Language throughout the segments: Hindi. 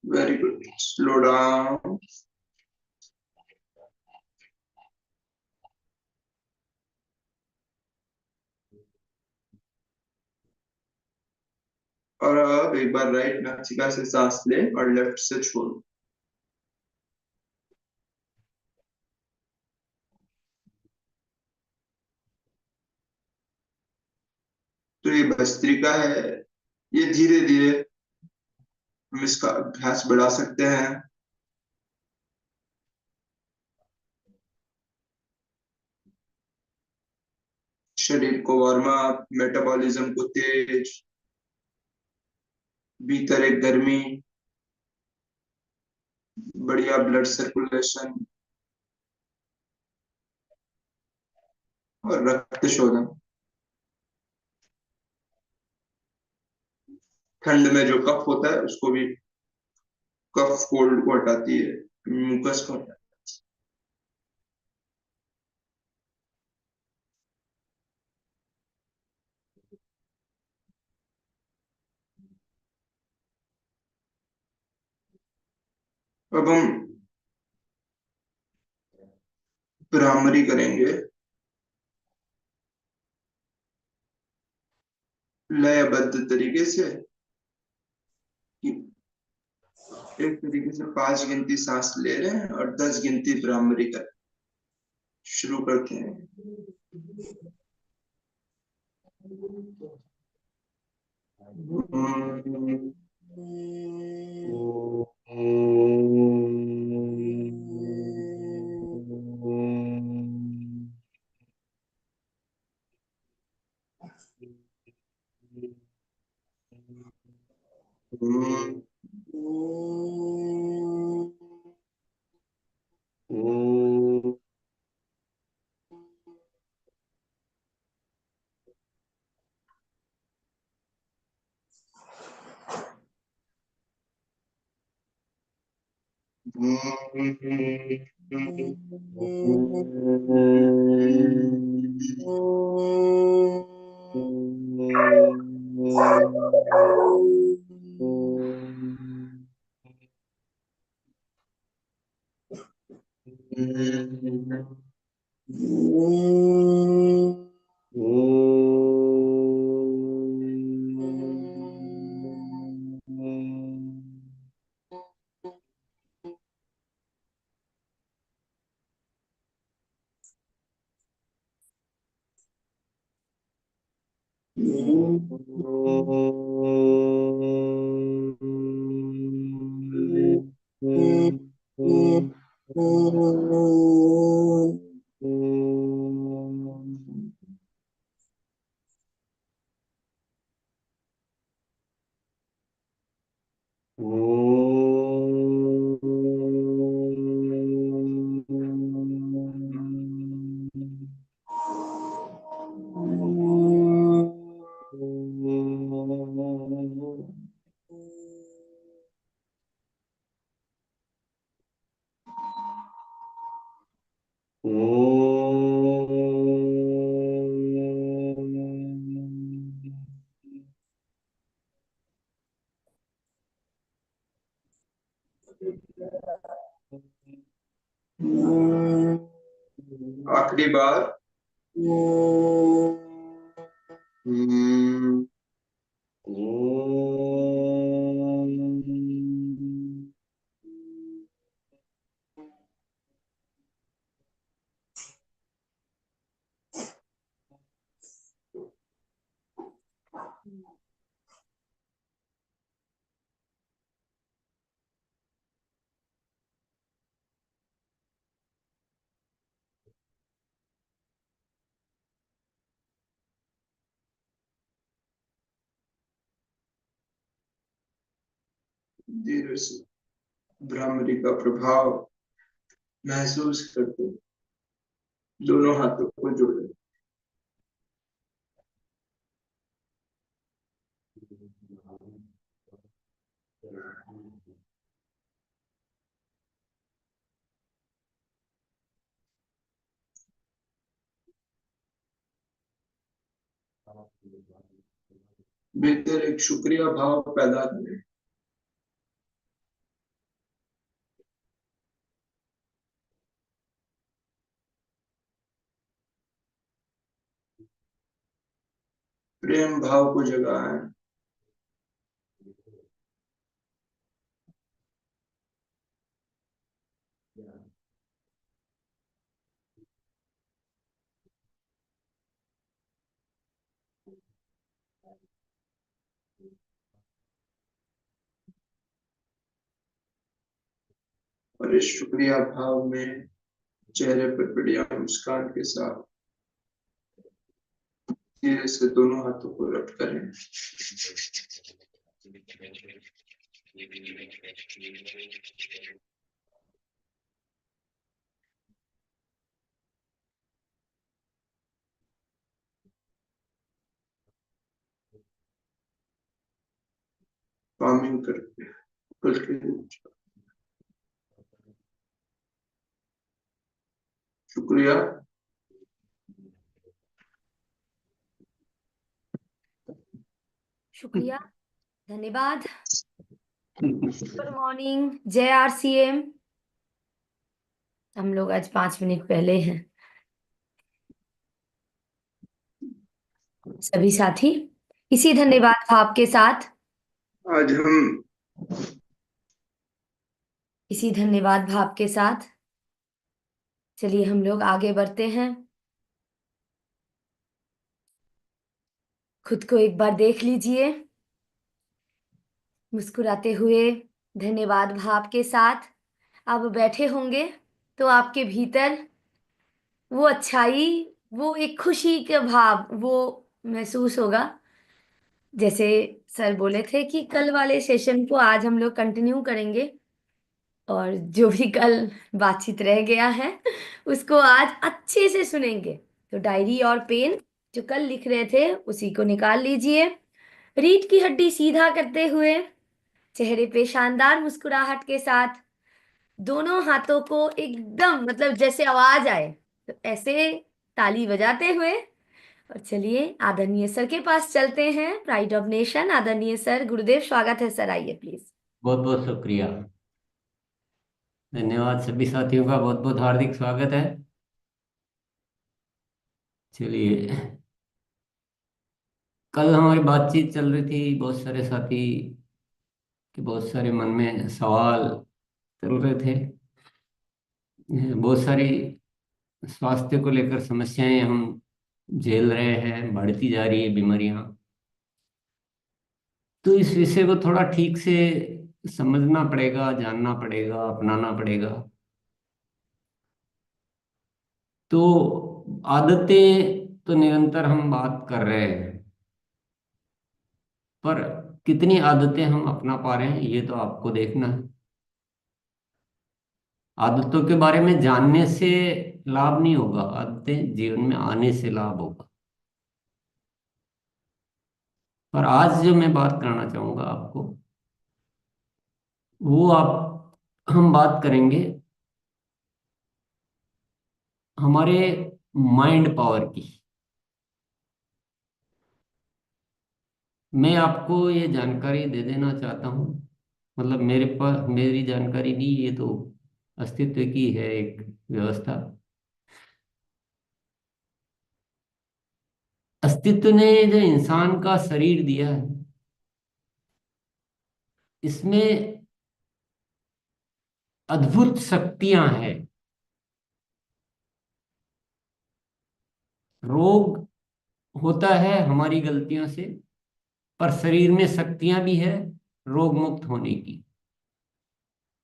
Very good, slow down. और अब एक बार राइट नासिका से सांस ले और लेफ्ट से छोड़। तो ये भस्त्रिका है, ये धीरे धीरे हम इसका अभ्यास बढ़ा सकते हैं। शरीर को वार्म अप, मेटाबॉलिज्म को तेज, भीतर एक गर्मी, बढ़िया ब्लड सर्कुलेशन और रक्त शोधन। ठंड में जो कफ होता है उसको भी, कफ कोल्ड को हटाती है, म्यूकस को हटाती है। अब हम भ्रामरी करेंगे, लयबद्ध तरीके से, कि एक तरीके से 5 गिनती सांस ले रहे हैं और 10 गिनती भ्रामरी कर। शुरू करते हैं। आखिरी बार। धीरे से भ्रामरी का प्रभाव महसूस करते दोनों हाथों को जोड़े। भीतर एक शुक्रिया भाव पैदा करें। प्रेम भाव को जगाएं। और इस शुक्रिया भाव में चेहरे पर बढ़िया मुस्कान के साथ धीरे से दोनों हाथों को रब करें। पामिंग करके बल्कि शुक्रिया। शुक्रिया, धन्यवाद। गुड मॉर्निंग, जय RCM। हम लोग आज 5 मिनट पहले हैं। सभी साथी इसी धन्यवाद भाव के साथ आज हम इसी धन्यवाद भाव के साथ चलिए हम लोग आगे बढ़ते हैं। खुद को एक बार देख लीजिए मुस्कुराते हुए धन्यवाद भाव के साथ। आप बैठे होंगे तो आपके भीतर वो अच्छाई, वो एक खुशी का भाव वो महसूस होगा। जैसे सर बोले थे कि कल वाले सेशन को आज हम लोग कंटिन्यू करेंगे और जो भी कल बातचीत रह गया है उसको आज अच्छे से सुनेंगे। तो डायरी और पेन जो कल लिख रहे थे उसी को निकाल लीजिए। रीढ़ की हड्डी सीधा करते हुए चेहरे पे शानदार मुस्कुराहट के साथ दोनों हाथों को एकदम मतलब जैसे आवाज आए तो ऐसे ताली बजाते हुए और चलिए आदरणीय सर के पास चलते हैं। प्राइड ऑफ नेशन आदरणीय सर, गुरुदेव स्वागत है सर, आइए प्लीज। बहुत बहुत शुक्रिया, धन्यवाद। सभी साथियों का बहुत बहुत हार्दिक स्वागत है। चलिए, कल हमारी बातचीत चल रही थी, बहुत सारे साथी के बहुत सारे मन में सवाल चल रहे थे। बहुत सारी स्वास्थ्य को लेकर समस्याएं हम झेल रहे हैं, बढ़ती जा रही है बीमारियां। तो इस विषय को थोड़ा ठीक से समझना पड़ेगा, जानना पड़ेगा, अपनाना पड़ेगा। तो आदतें तो निरंतर हम बात कर रहे हैं, पर कितनी आदतें हम अपना पा रहे हैं ये तो आपको देखना है। आदतों के बारे में जानने से लाभ नहीं होगा, आदतें जीवन में आने से लाभ होगा। पर आज जो मैं बात करना चाहूंगा आपको, वो हम बात करेंगे हमारे माइंड पावर की। मैं आपको ये जानकारी दे देना चाहता हूँ, मतलब मेरे पास मेरी जानकारी नहीं, ये तो अस्तित्व की है एक व्यवस्था। अस्तित्व ने जो इंसान का शरीर दिया है, इसमें अद्भुत शक्तियां हैं। रोग होता है हमारी गलतियों से, पर शरीर में शक्तियां भी है रोग मुक्त होने की।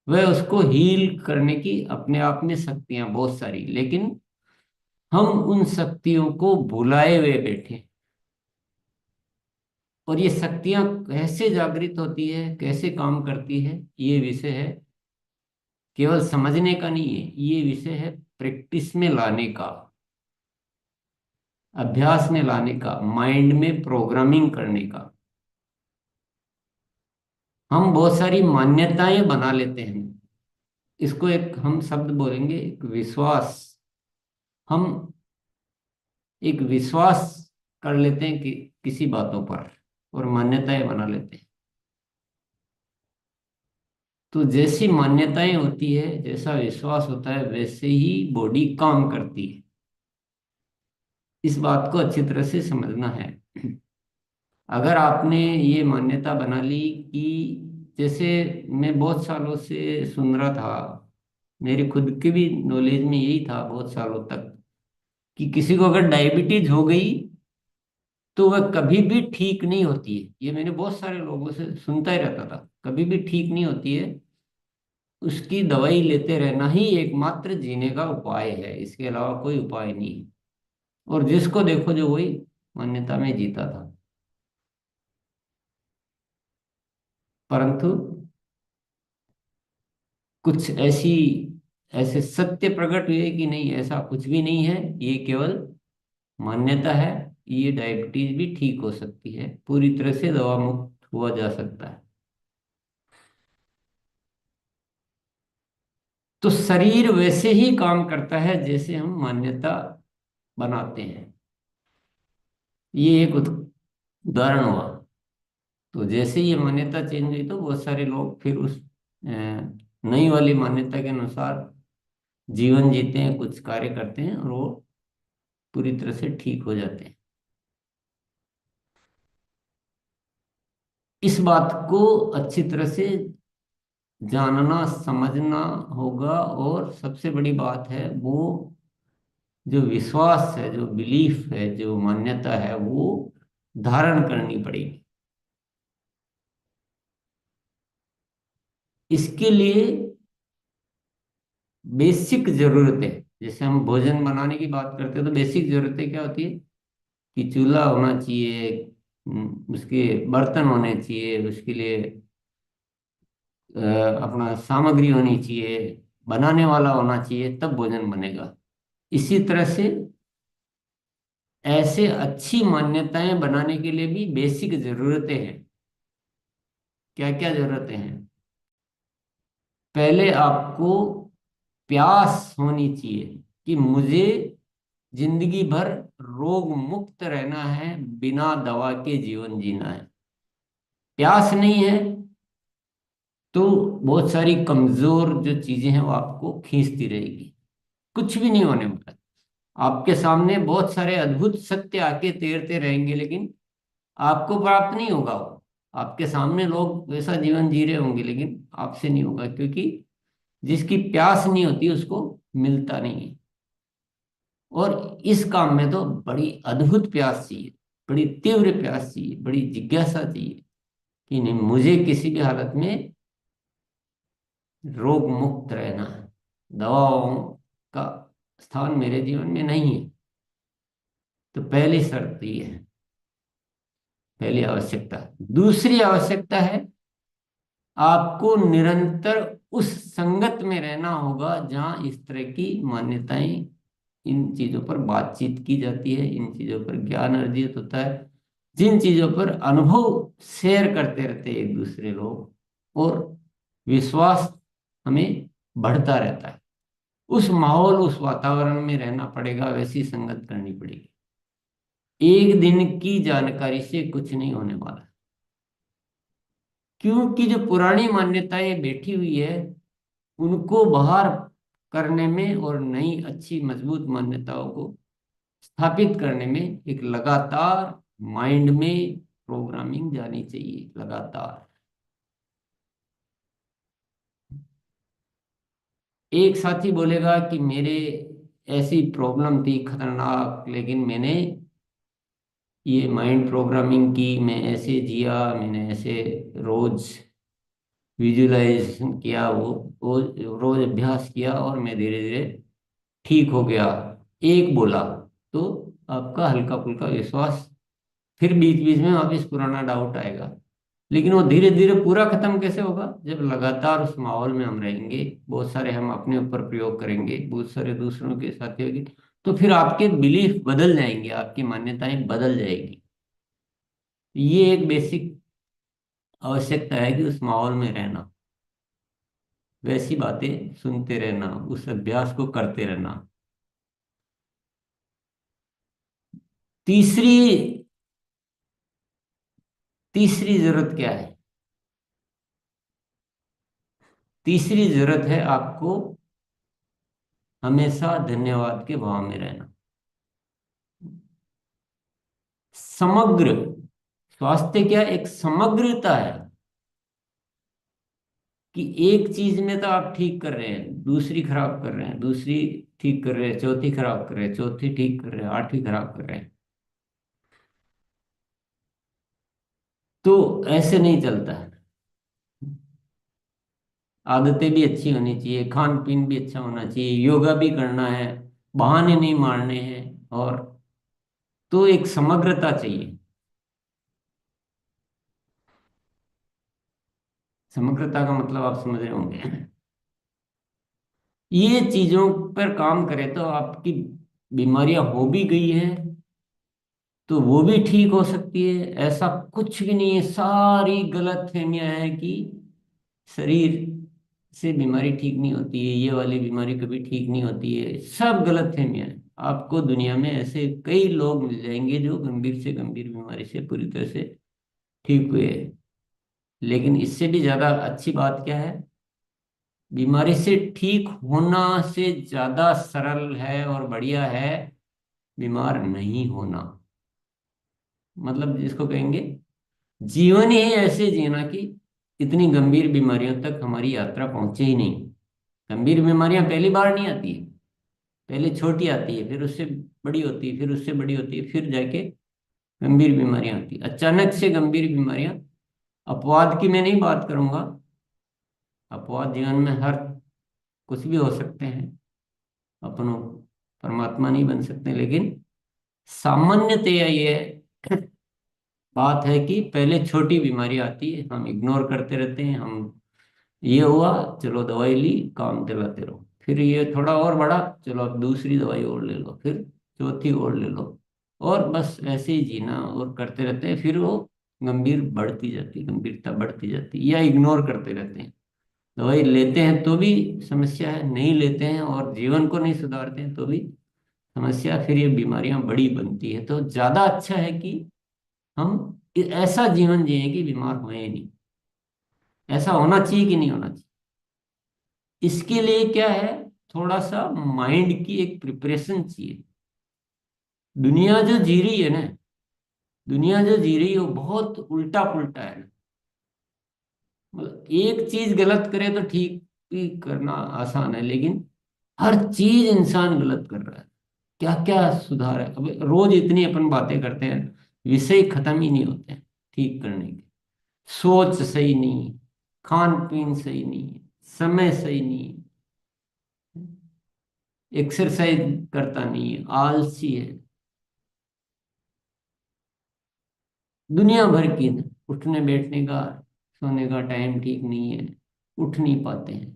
वह उसको हील करने की अपने आप में शक्तियां बहुत सारी, लेकिन हम उन शक्तियों को भुलाए हुए बैठे। और ये शक्तियां कैसे जागृत होती है, कैसे काम करती है, ये विषय है। केवल समझने का नहीं है, ये विषय है प्रैक्टिस में लाने का, अभ्यास में लाने का, माइंड में प्रोग्रामिंग करने का। हम बहुत सारी मान्यताएं बना लेते हैं, इसको एक हम शब्द बोलेंगे, एक विश्वास। हम एक विश्वास कर लेते हैं कि किसी बातों पर, और मान्यताएं बना लेते हैं। तो जैसी मान्यताएं होती है, जैसा विश्वास होता है, वैसे ही बॉडी काम करती है। इस बात को अच्छी तरह से समझना है। अगर आपने ये मान्यता बना ली कि, जैसे मैं बहुत सालों से सुन रहा था, मेरे खुद के भी नॉलेज में यही था बहुत सालों तक, कि किसी को अगर डायबिटीज हो गई तो वह कभी भी ठीक नहीं होती है। ये मैंने बहुत सारे लोगों से सुनता ही रहता था, कभी भी ठीक नहीं होती है। उसकी दवाई लेते रहना ही एकमात्र जीने का उपाय है, इसके अलावा कोई उपाय नहीं है। और जिसको देखो जो वही मान्यता में जीता था। परंतु कुछ ऐसे सत्य प्रकट हुए कि नहीं, ऐसा कुछ भी नहीं है, ये केवल मान्यता है। ये डायबिटीज भी ठीक हो सकती है, पूरी तरह से दवा मुक्त हुआ जा सकता है। तो शरीर वैसे ही काम करता है जैसे हम मान्यता बनाते हैं। ये एक उदाहरण हुआ। तो जैसे ये मान्यता चेंज हुई तो बहुत सारे लोग फिर उस नई वाली मान्यता के अनुसार जीवन जीते हैं, कुछ कार्य करते हैं, और वो पूरी तरह से ठीक हो जाते हैं। इस बात को अच्छी तरह से जानना समझना होगा। और सबसे बड़ी बात है, वो जो विश्वास है, जो बिलीफ है, जो मान्यता है, वो धारण करनी पड़ेगी। इसके लिए बेसिक जरूरतें, जैसे हम भोजन बनाने की बात करते हैं तो बेसिक जरूरतें क्या होती है, कि चूल्हा होना चाहिए, उसके बर्तन होने चाहिए, उसके लिए अ, अपना सामग्री होनी चाहिए, बनाने वाला होना चाहिए, तब भोजन बनेगा। इसी तरह से ऐसे अच्छी मान्यताएं बनाने के लिए भी बेसिक जरूरतें हैं। क्या क्या जरूरतें हैं? पहले आपको प्यास होनी चाहिए कि मुझे जिंदगी भर रोग मुक्त रहना है, बिना दवा के जीवन जीना है। प्यास नहीं है तो बहुत सारी कमजोर जो चीजें हैं वो आपको खींचती रहेगी, कुछ भी नहीं होने वाला। आपके सामने बहुत सारे अद्भुत सत्य आके तैरते रहेंगे, लेकिन आपको प्राप्त नहीं होगा वो। आपके सामने लोग वैसा जीवन जी रहे होंगे, लेकिन आपसे नहीं होगा, क्योंकि जिसकी प्यास नहीं होती उसको मिलता नहीं है। और इस काम में तो बड़ी अद्भुत प्यास चाहिए, बड़ी तीव्र प्यास चाहिए, बड़ी जिज्ञासा चाहिए, कि नहीं, मुझे किसी भी हालत में रोग मुक्त रहना है, दवाओं का स्थान मेरे जीवन में नहीं है। तो पहली शर्त ये है, पहली आवश्यकता। दूसरी आवश्यकता है, आपको निरंतर उस संगत में रहना होगा जहां इस तरह की मान्यताएं, इन चीजों पर बातचीत की जाती है, इन चीजों पर ज्ञान अर्जित होता है, जिन चीजों पर अनुभव शेयर करते रहते हैं एक दूसरे लोग, और विश्वास हमें बढ़ता रहता है। उस माहौल, उस वातावरण में रहना पड़ेगा, वैसी संगत करनी पड़ेगी। एक दिन की जानकारी से कुछ नहीं होने वाला, क्योंकि जो पुरानी मान्यताएं बैठी हुई है उनको बाहर करने में और नई अच्छी मजबूत मान्यताओं को स्थापित करने में एक लगातार माइंड में प्रोग्रामिंग जानी चाहिए, लगातार। एक साथी बोलेगा कि मेरे ऐसी प्रॉब्लम थी खतरनाक, लेकिन मैंने ये माइंड प्रोग्रामिंग की, मैं ऐसे जिया, मैंने ऐसे रोज विजुअलाइजेशन किया, वो रोज अभ्यास किया, और मैं धीरे धीरे ठीक हो गया। एक बोला तो आपका हल्का फुल्का विश्वास, फिर बीच बीच में वापिस पुराना डाउट आएगा। लेकिन वो धीरे धीरे पूरा खत्म कैसे होगा? जब लगातार उस माहौल में हम रहेंगे, बहुत सारे हम अपने ऊपर प्रयोग करेंगे, बहुत सारे दूसरों के साथ होगी, तो फिर आपके बिलीफ बदल जाएंगे, आपकी मान्यताएं बदल जाएगी। ये एक बेसिक आवश्यकता है, कि उस माहौल में रहना, वैसी बातें सुनते रहना, उस अभ्यास को करते रहना। तीसरी तीसरी जरूरत क्या है? तीसरी जरूरत है आपको हमेशा धन्यवाद के भाव में रहना। समग्र स्वास्थ्य क्या एक समग्रता है कि एक चीज में तो आप ठीक कर रहे हैं, दूसरी खराब कर रहे हैं, दूसरी ठीक कर रहे हैं, चौथी खराब कर रहे हैं, चौथी ठीक कर रहे हैं, आठवीं खराब कर रहे हैं। तो ऐसे नहीं चलता है। आदतें भी अच्छी होनी चाहिए, खान पीन भी अच्छा होना चाहिए, योगा भी करना है, बहाने नहीं मारने हैं, और तो एक समग्रता चाहिए। समग्रता का मतलब आप समझ रहे होंगे। ये चीजों पर काम करें तो आपकी बीमारियां हो भी गई हैं तो वो भी ठीक हो सकती है। ऐसा कुछ भी नहीं है, सारी गलत फहमियां हैं कि शरीर से बीमारी ठीक नहीं होती है, ये वाली बीमारी कभी ठीक नहीं होती है, सब गलत फहमियां हैं। आपको दुनिया में ऐसे कई लोग मिल जाएंगे जो गंभीर से गंभीर बीमारी से पूरी तरह से ठीक हुए हैं। लेकिन इससे भी ज्यादा अच्छी बात क्या है, बीमारी से ठीक होना से ज्यादा सरल है और बढ़िया है बीमार नहीं होना। मतलब जिसको कहेंगे जीवन ही ऐसे जीना कि इतनी गंभीर बीमारियों तक हमारी यात्रा पहुंचे ही नहीं। गंभीर बीमारियां पहली बार नहीं आती है, पहले छोटी आती है, फिर उससे बड़ी होती है, फिर उससे बड़ी होती है, फिर जाके गंभीर बीमारियां आती है। अचानक से गंभीर बीमारियां, अपवाद की मैं नहीं बात करूंगा, अपवाद जीवन में हर कुछ भी हो सकते हैं, अपन परमात्मा नहीं बन सकते, लेकिन सामान्यतया ये बात है कि पहले छोटी बीमारी आती है, हम इग्नोर करते रहते हैं, हम ये हुआ चलो दवाई ली, काम चलाते रहो, फिर ये थोड़ा और बढ़ा, चलो अब दूसरी दवाई और ले लो, फिर चौथी और ले लो, और बस ऐसे ही जीना और करते रहते हैं। फिर वो गंभीर बढ़ती जाती, गंभीरता बढ़ती जाती, या इग्नोर करते रहते हैं। दवाई लेते हैं तो भी समस्या है, नहीं लेते हैं और जीवन को नहीं सुधारते हैं तो भी समस्या, फिर ये बीमारियां बड़ी बनती है। तो ज्यादा अच्छा है कि हम ऐसा जीवन जिए कि बीमार होए ही नहीं। ऐसा होना चाहिए कि नहीं होना चाहिए? इसके लिए क्या है, थोड़ा सा माइंड की एक प्रिपरेशन चाहिए। दुनिया जो जी रही है ना, दुनिया जो जी रही है वो बहुत उल्टा पुल्टा है। मतलब एक चीज गलत करे तो ठीक भी करना आसान है, लेकिन हर चीज इंसान गलत कर रहा है। क्या क्या सुधार है, अब रोज इतनी अपन बातें करते हैं, विषय खत्म ही नहीं होते हैं ठीक करने के। सोच सही नहीं, खान पीन सही नहीं, समय सही नहीं, एक्सरसाइज करता नहीं है, आलसी है, दुनिया भर की न, उठने बैठने का सोने का टाइम ठीक नहीं है, उठ नहीं पाते हैं।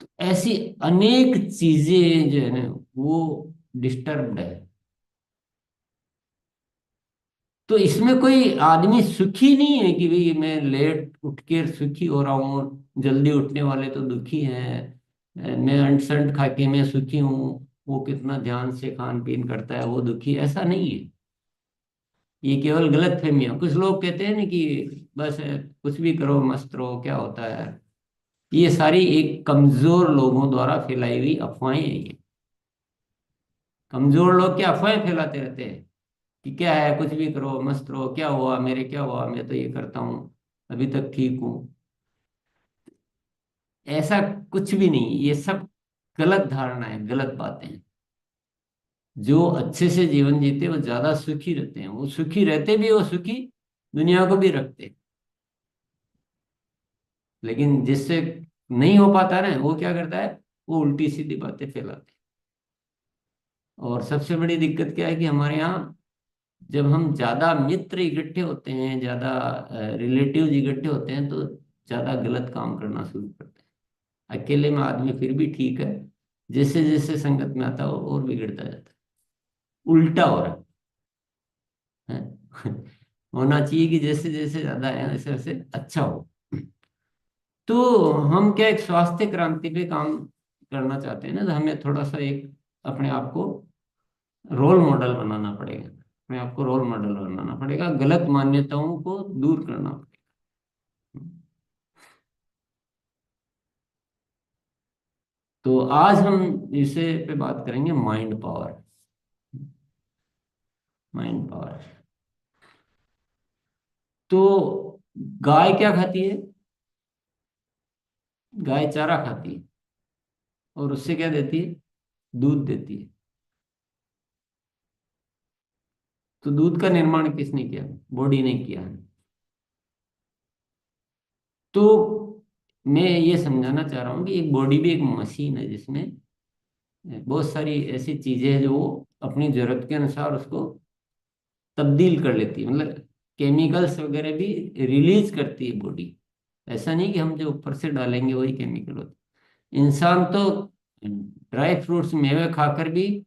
तो ऐसी अनेक चीजें जो है ना वो डिस्टर्ब्ड है। तो इसमें कोई आदमी सुखी नहीं है कि भाई मैं लेट उठ के सुखी हो रहा हूँ, जल्दी उठने वाले तो दुखी हैं, मैं अंट खा के मैं सुखी हूँ, वो कितना ध्यान से खान पीन करता है वो दुखी, ऐसा नहीं है। ये केवल गलत फहमियां, कुछ लोग कहते हैं ना कि बस कुछ भी करो मस्त रहो, क्या होता है। ये सारी एक कमजोर लोगों द्वारा फैलाई हुई अफवाहें हैं ये। कमजोर लोग क्या अफवाहें फैलाते रहते हैं कि क्या है, कुछ भी करो मस्त रहो, क्या हुआ मेरे, क्या हुआ, मैं तो ये करता हूँ, अभी तक ठीक हूँ। ऐसा कुछ भी नहीं, ये सब गलत धारणा है, गलत बातें हैं। जो अच्छे से जीवन जीते वो ज्यादा सुखी रहते हैं, वो सुखी रहते भी, वो सुखी दुनिया को भी रखते हैं। लेकिन जिससे नहीं हो पाता ना, वो क्या करता है, वो उल्टी सीधी बातें फैलाते हैं। और सबसे बड़ी दिक्कत क्या है कि हमारे यहाँ जब हम ज्यादा मित्र इकट्ठे होते हैं, ज्यादा रिलेटिव इकट्ठे होते हैं, तो ज्यादा गलत काम करना शुरू करते हैं। अकेले में आदमी फिर भी ठीक है, जैसे जैसे संगत में आता है वो और बिगड़ता जाता है, उल्टा हो रहा है। होना चाहिए कि जैसे जैसे ज्यादा है वैसे वैसे अच्छा हो। तो हम क्या एक स्वास्थ्य क्रांति पे काम करना चाहते हैं ना, तो हमें थोड़ा सा एक अपने आप को रोल मॉडल बनाना पड़ेगा, अपने आप को रोल मॉडल बनाना पड़ेगा, गलत मान्यताओं को दूर करना पड़ेगा। तो आज हम इसे पे बात करेंगे माइंड पावर। Mind power. तो गाय क्या खाती है? गाय चारा खाती है और उससे क्या देती है? दूध देती है। तो दूध का निर्माण किसने किया? बॉडी ने किया है। तो मैं ये समझाना चाह रहा हूँ कि एक बॉडी भी एक मशीन है जिसमें बहुत सारी ऐसी चीजें हैं जो वो अपनी जरूरत के अनुसार उसको तब्दील कर लेती है, मतलब केमिकल्स वगैरह भी रिलीज करती है बॉडी। ऐसा नहीं कि हम जो ऊपर से डालेंगे वही केमिकल होता है। इंसान तो ड्राई फ्रूट्स मेवे खाकर भी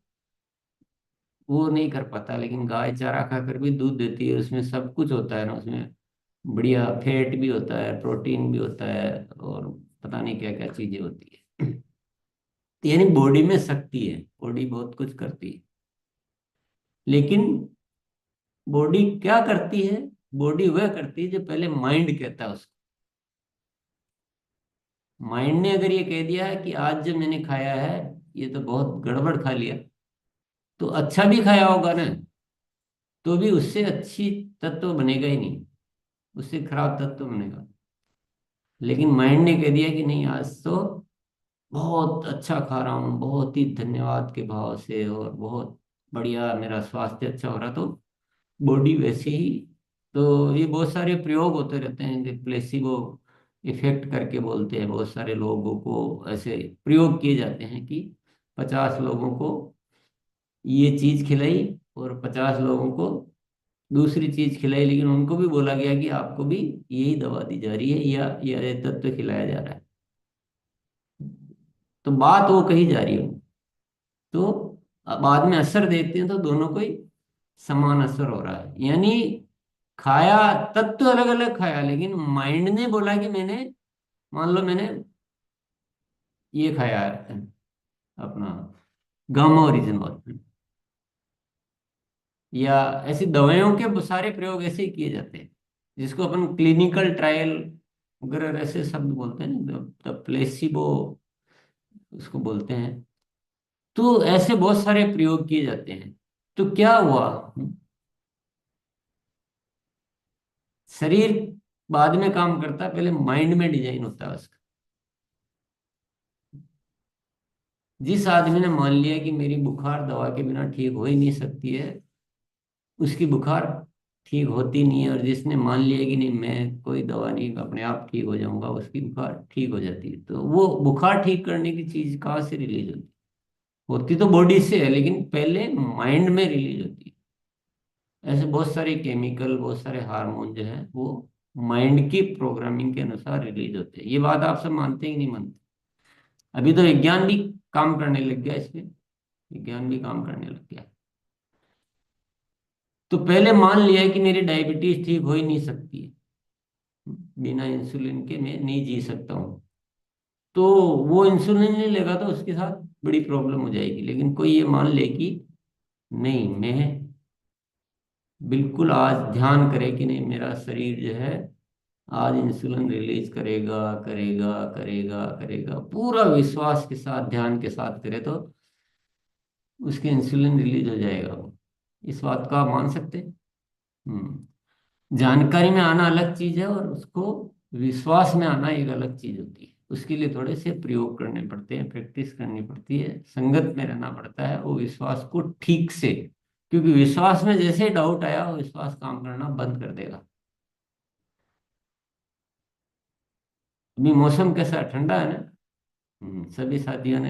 वो नहीं कर पाता, लेकिन गाय चारा खाकर भी दूध देती है। उसमें सब कुछ होता है ना, उसमें बढ़िया फैट भी होता है, प्रोटीन भी होता है, और पता नहीं क्या क्या चीजें होती है। तो यानी बॉडी में शक्ति है, बॉडी बहुत कुछ करती है। लेकिन बॉडी क्या करती है? बॉडी वह करती है जो पहले माइंड कहता है उसको। माइंड ने अगर ये कह दिया है कि आज जो मैंने खाया है ये तो बहुत गड़बड़ खा लिया, तो अच्छा भी खाया होगा ना, तो भी उससे अच्छी तत्व बनेगा ही नहीं, उससे खराब तत्व बनेगा। लेकिन माइंड ने कह दिया कि नहीं, आज तो बहुत अच्छा खा रहा हूँ, बहुत ही धन्यवाद के भाव से, और बहुत बढ़िया मेरा स्वास्थ्य अच्छा हो रहा, तो बॉडी वैसे ही। तो ये बहुत सारे प्रयोग होते रहते हैं कि प्लेसिबो इफेक्ट करके बोलते हैं। बहुत सारे लोगों को ऐसे प्रयोग किए जाते हैं कि 50 लोगों को ये चीज खिलाई और 50 लोगों को दूसरी चीज खिलाई, लेकिन उनको भी बोला गया कि आपको भी यही दवा दी जा रही है या ये तत्व खिलाया जा रहा है। तो बात वो कही जा रही है। तो अब बाद में असर देखते हैं तो दोनों को ही समान असर हो रहा है। यानी खाया, तत्व अलग अलग खाया, लेकिन माइंड ने बोला कि मैंने, मान लो मैंने ये खाया है अपना गामा ओरिजिनल, या ऐसी दवाइयों के सारे प्रयोग ऐसे ही किए जाते हैं जिसको अपन क्लिनिकल ट्रायल वगैरह ऐसे शब्द बोलते हैं, द प्लेसिबो उसको बोलते हैं। तो ऐसे बहुत सारे प्रयोग किए जाते हैं। तो क्या हुआ? शरीर बाद में काम करता है, पहले माइंड में डिजाइन होता है उसका। जिस आदमी ने मान लिया कि मेरी बुखार दवा के बिना ठीक हो ही नहीं सकती है, उसकी बुखार ठीक होती नहीं है। और जिसने मान लिया कि नहीं, मैं कोई दवा नहीं, अपने आप ठीक हो जाऊंगा, उसकी बुखार ठीक हो जाती है। तो वो बुखार ठीक करने की चीज कहाँ से रिलीज होती है? होती तो बॉडी से है, लेकिन पहले माइंड में रिलीज होती है। ऐसे बहुत सारे केमिकल, बहुत सारे हार्मोन जो है वो माइंड की प्रोग्रामिंग के अनुसार रिलीज होते हैं। ये बात आप सब मानते हैं कि नहीं मानते? अभी तो विज्ञान भी काम करने लग गया इसमें, विज्ञान भी काम करने लग गया। तो पहले मान लिया है कि मेरी डायबिटीज ठीक हो ही नहीं सकती है, बिना इंसुलिन के मैं नहीं जी सकता हूँ। तो वो इंसुलिन नहीं लेगा तो उसके साथ बड़ी प्रॉब्लम हो जाएगी। लेकिन कोई ये मान ले कि नहीं, मैं बिल्कुल आज ध्यान करे कि नहीं, मेरा शरीर जो है आज इंसुलिन रिलीज करेगा करेगा करेगा करेगा, पूरा विश्वास के साथ ध्यान के साथ करे तो उसके इंसुलिन रिलीज हो जाएगा वो। इस बात को आप मान सकते हैं? जानकारी में आना अलग चीज है और उसको विश्वास में आना एक अलग चीज होती है। उसके लिए थोड़े से प्रयोग करने पड़ते हैं, प्रैक्टिस करनी पड़ती है, संगत में रहना पड़ता है वो विश्वास को ठीक से। क्योंकि विश्वास में जैसे डाउट आया, वो विश्वास काम करना बंद कर देगा। अभी मौसम कैसा है? ठंडा है ना। सभी साथियों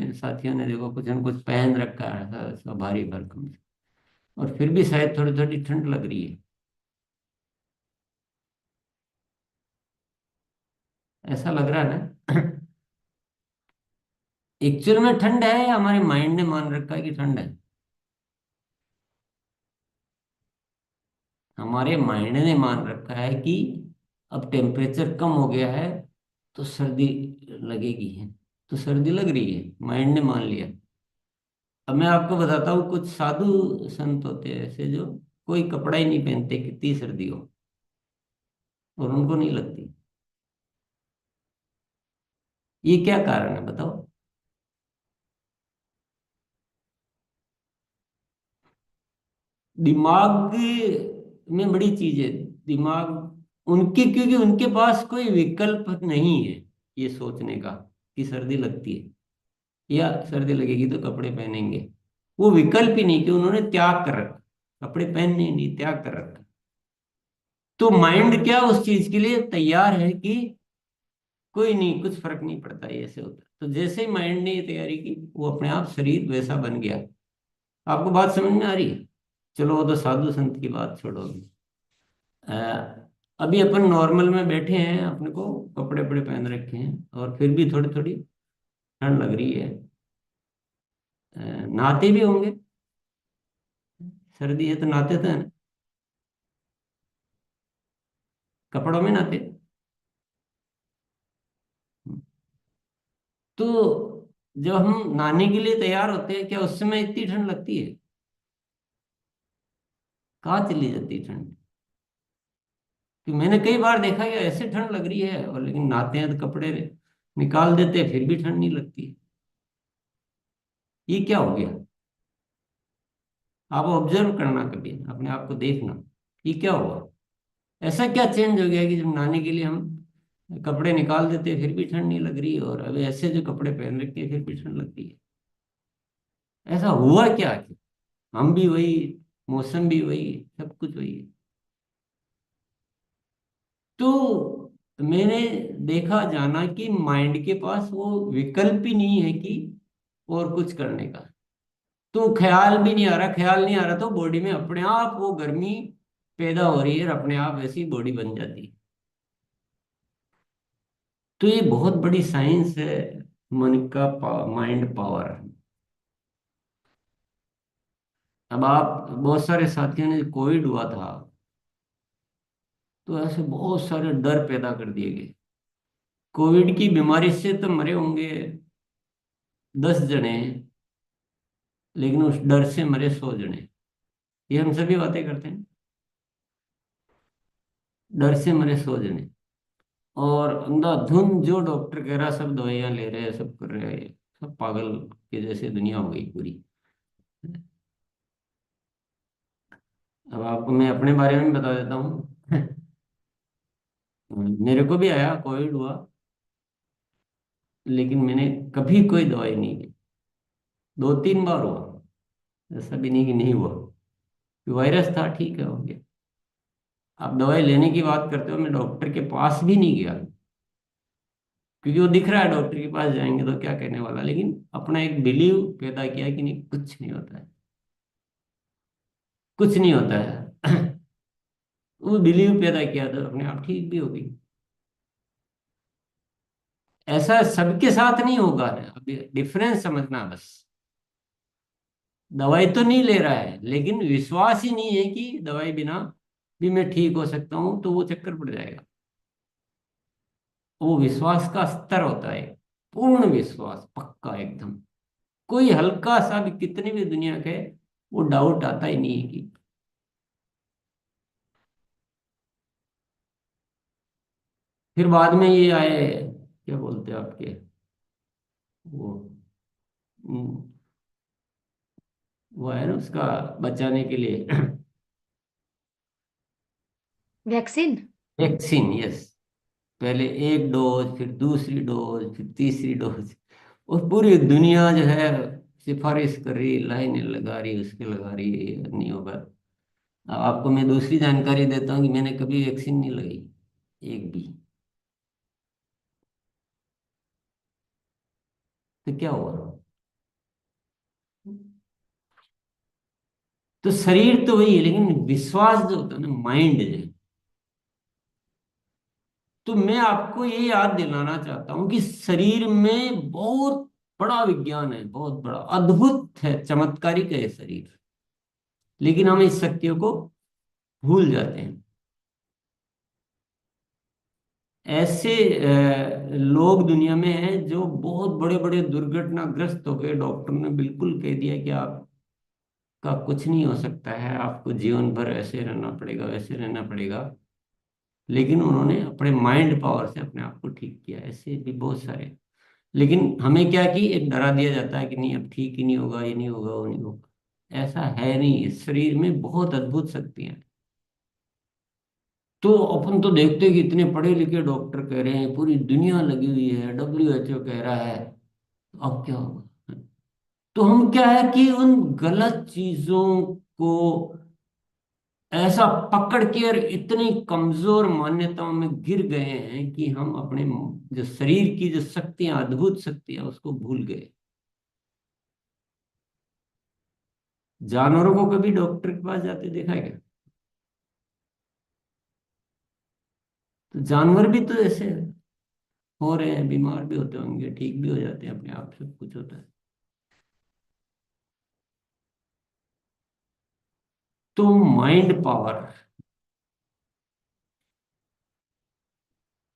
ने देखो कुछ न कुछ पहन रखा है, ऐसा ऐसा भारी भरकम, और फिर भी शायद थोड़ी थोड़ी ठंड लग रही है। ऐसा लग रहा है ना? एक्चुअल में ठंड है या हमारे माइंड ने मान रखा है कि ठंड है? हमारे माइंड ने मान रखा है कि अब टेम्परेचर कम हो गया है तो सर्दी लगेगी है। तो सर्दी लग रही है, माइंड ने मान लिया। अब मैं आपको बताता हूँ, कुछ साधु संत होते हैं ऐसे जो कोई कपड़ा ही नहीं पहनते, कितनी सर्दी हो, और उनको नहीं लगती। ये क्या कारण है बताओ? दिमाग में बड़ी चीज है। दिमाग उनके, क्योंकि उनके पास कोई विकल्प नहीं है ये सोचने का कि सर्दी लगती है या सर्दी लगेगी तो कपड़े पहनेंगे। वो विकल्प ही नहीं, कि उन्होंने त्याग कर रखा, कपड़े पहनने ही नहीं, त्याग कर रखा। तो माइंड क्या उस चीज के लिए तैयार है कि कोई नहीं, कुछ फर्क नहीं पड़ता, ये ऐसे होता है। तो जैसे ही माइंड ने ये तैयारी की, वो अपने आप शरीर वैसा बन गया। आपको बात समझ में आ रही है? चलो वो तो साधु संत की बात छोड़ो। अभी अपन नॉर्मल में बैठे हैं, अपने को कपड़े वपड़े पहन रखे हैं, और फिर भी थोड़ी थोड़ी ठंड लग रही है। नहाते भी होंगे, सर्दी है तो नहाते तो है ना, कपड़ों में नहाते। तो जब हम नहाने के लिए तैयार होते हैं, क्या उस समय इतनी ठंड लगती है? कहाँ चली जाती है ठंड? कि मैंने कई बार देखा कि ऐसे ठंड लग रही है, और लेकिन नहाते हैं तो कपड़े निकाल देते हैं, फिर भी ठंड नहीं लगती। ये क्या हो गया? आप ऑब्जर्व करना, कभी अपने आप को देखना, ये क्या हुआ? ऐसा क्या चेंज हो गया कि जब नहाने के लिए हम कपड़े निकाल देते हैं, फिर भी ठंड नहीं लग रही, और अब ऐसे जो कपड़े पहन रखे हैं फिर भी ठंड लगती है? ऐसा हुआ क्या आखिर? हम भी वही, मौसम भी वही, सब कुछ वही है। तो मैंने देखा जाना कि माइंड के पास वो विकल्प ही नहीं है कि और कुछ करने का। तो ख्याल भी नहीं आ रहा, ख्याल नहीं आ रहा, तो बॉडी में अपने आप वो गर्मी पैदा हो रही है, और अपने आप वैसी बॉडी बन जाती है। तो ये बहुत बड़ी साइंस है, मन का माइंड पावर। अब आप, बहुत सारे साथियों ने, कोविड हुआ था तो ऐसे बहुत सारे डर पैदा कर दिए गए। कोविड की बीमारी से तो मरे होंगे 10 जने, लेकिन उस डर से मरे 100 जने। ये हम सभी बातें करते हैं, डर से मरे 100 जने। और अंधाधुंध जो डॉक्टर कह रहा, सब दवाइयां ले रहे हैं, सब कर रहे हैं, सब पागल के जैसे दुनिया हो गई पूरी। अब आपको मैं अपने बारे में बता देता हूँ। मेरे को भी आया, कोविड हुआ, लेकिन मैंने कभी कोई दवाई नहीं ली। 2-3 बार हुआ, ऐसा भी नहीं कि नहीं हुआ। वायरस था, ठीक है, हो गया। आप दवाई लेने की बात करते हो, मैं डॉक्टर के पास भी नहीं गया, क्योंकि वो दिख रहा है डॉक्टर के पास जाएंगे तो क्या कहने वाला, लेकिन अपना एक बिलीव पैदा किया कि नहीं, कुछ नहीं होता है, कुछ नहीं होता है। वो बिलीव पैदा किया तो अपने आप ठीक भी हो गई। ऐसा सबके साथ नहीं होगा ना, अभी डिफरेंस समझना बस। दवाई तो नहीं ले रहा है, लेकिन विश्वास ही नहीं है कि दवाई बिना भी मैं ठीक हो सकता हूं, तो वो चक्कर पड़ जाएगा। वो विश्वास का स्तर होता है, पूर्ण विश्वास, पक्का एकदम। कोई हल्का सा भी, कितनी भी दुनिया के, वो डाउट आता ही नहीं है कि। फिर बाद में ये आए, क्या बोलते हैं आपके, वो हम्म, वो है ना उसका बचाने के लिए। वैक्सीन। Vaccine, yes. पहले एक डोज, फिर दूसरी डोज, फिर तीसरी डोज, और पूरी दुनिया जो है सिफारिश कर रही, लाइनें लगा रही, उसके लगा रही, ये नहीं होगा। अब आपको मैं दूसरी जानकारी देता हूँ कि मैंने कभी वैक्सीन नहीं लगाई, एक भी। तो क्या हुआ? तो शरीर तो वही है, लेकिन विश्वास जो होता है ना, माइंड जो है। तो मैं आपको ये याद दिलाना चाहता हूं कि शरीर में बहुत बड़ा विज्ञान है, बहुत बड़ा, अद्भुत है, चमत्कारिक है ये शरीर। लेकिन हम इस शक्तियों को भूल जाते हैं। ऐसे लोग दुनिया में हैं जो बहुत बड़े बड़े दुर्घटनाग्रस्त हो गए, डॉक्टर ने बिल्कुल कह दिया कि आपका कुछ नहीं हो सकता है, आपको जीवन भर ऐसे रहना पड़ेगा, वैसे रहना पड़ेगा, लेकिन उन्होंने अपने माइंड पावर से अपने आप को ठीक किया। ऐसे भी बहुत सारे। लेकिन हमें क्या कि एक डरा दिया जाता है कि नहीं अब ठीक ही नहीं होगा, ये नहीं होगा, वो नहीं होगा। ऐसा है नहीं, इस शरीर में बहुत अद्भुत शक्तियां हैं। तो अपन तो देखते हैं कि इतने पढ़े लिखे डॉक्टर कह रहे हैं, पूरी दुनिया लगी हुई है, WHO कह रहा है, अब क्या होगा। तो हम क्या है कि उन गलत चीजों को ऐसा पकड़ के और इतनी कमजोर मान्यताओं में गिर गए हैं कि हम अपने जो शरीर की जो शक्तियां, अद्भुत शक्तियां, उसको भूल गए। जानवरों को कभी डॉक्टर के पास जाते देखा है क्या? तो जानवर भी तो ऐसे हो रहे हैं, बीमार भी होते होंगे, ठीक भी हो जाते हैं अपने आप, सब कुछ होता है। तो माइंड पावर,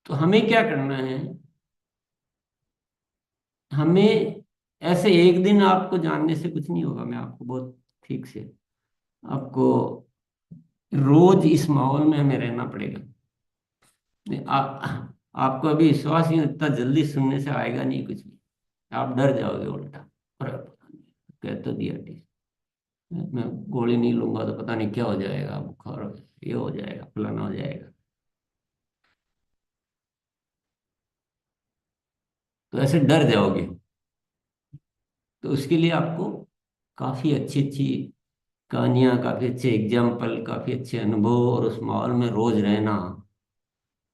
तो हमें क्या करना है? हमें ऐसे एक दिन आपको जानने से कुछ नहीं होगा, मैं आपको बहुत ठीक से, आपको रोज इस माहौल में हमें रहना पड़ेगा। नहीं, आपको अभी विश्वास ही इतना जल्दी सुनने से आएगा नहीं कुछ भी, आप डर जाओगे उल्टा। अरे पता नहीं, कह तो दिया ठीक, मैं गोली नहीं लूंगा तो पता नहीं क्या हो जाएगा, बुखार ये हो जाएगा, फलाना हो जाएगा। तो ऐसे डर जाओगे। तो उसके लिए आपको काफी अच्छी अच्छी कहानियां, काफी अच्छे एग्जाम्पल, काफी अच्छे अनुभव और उस माहौल में रोज रहना,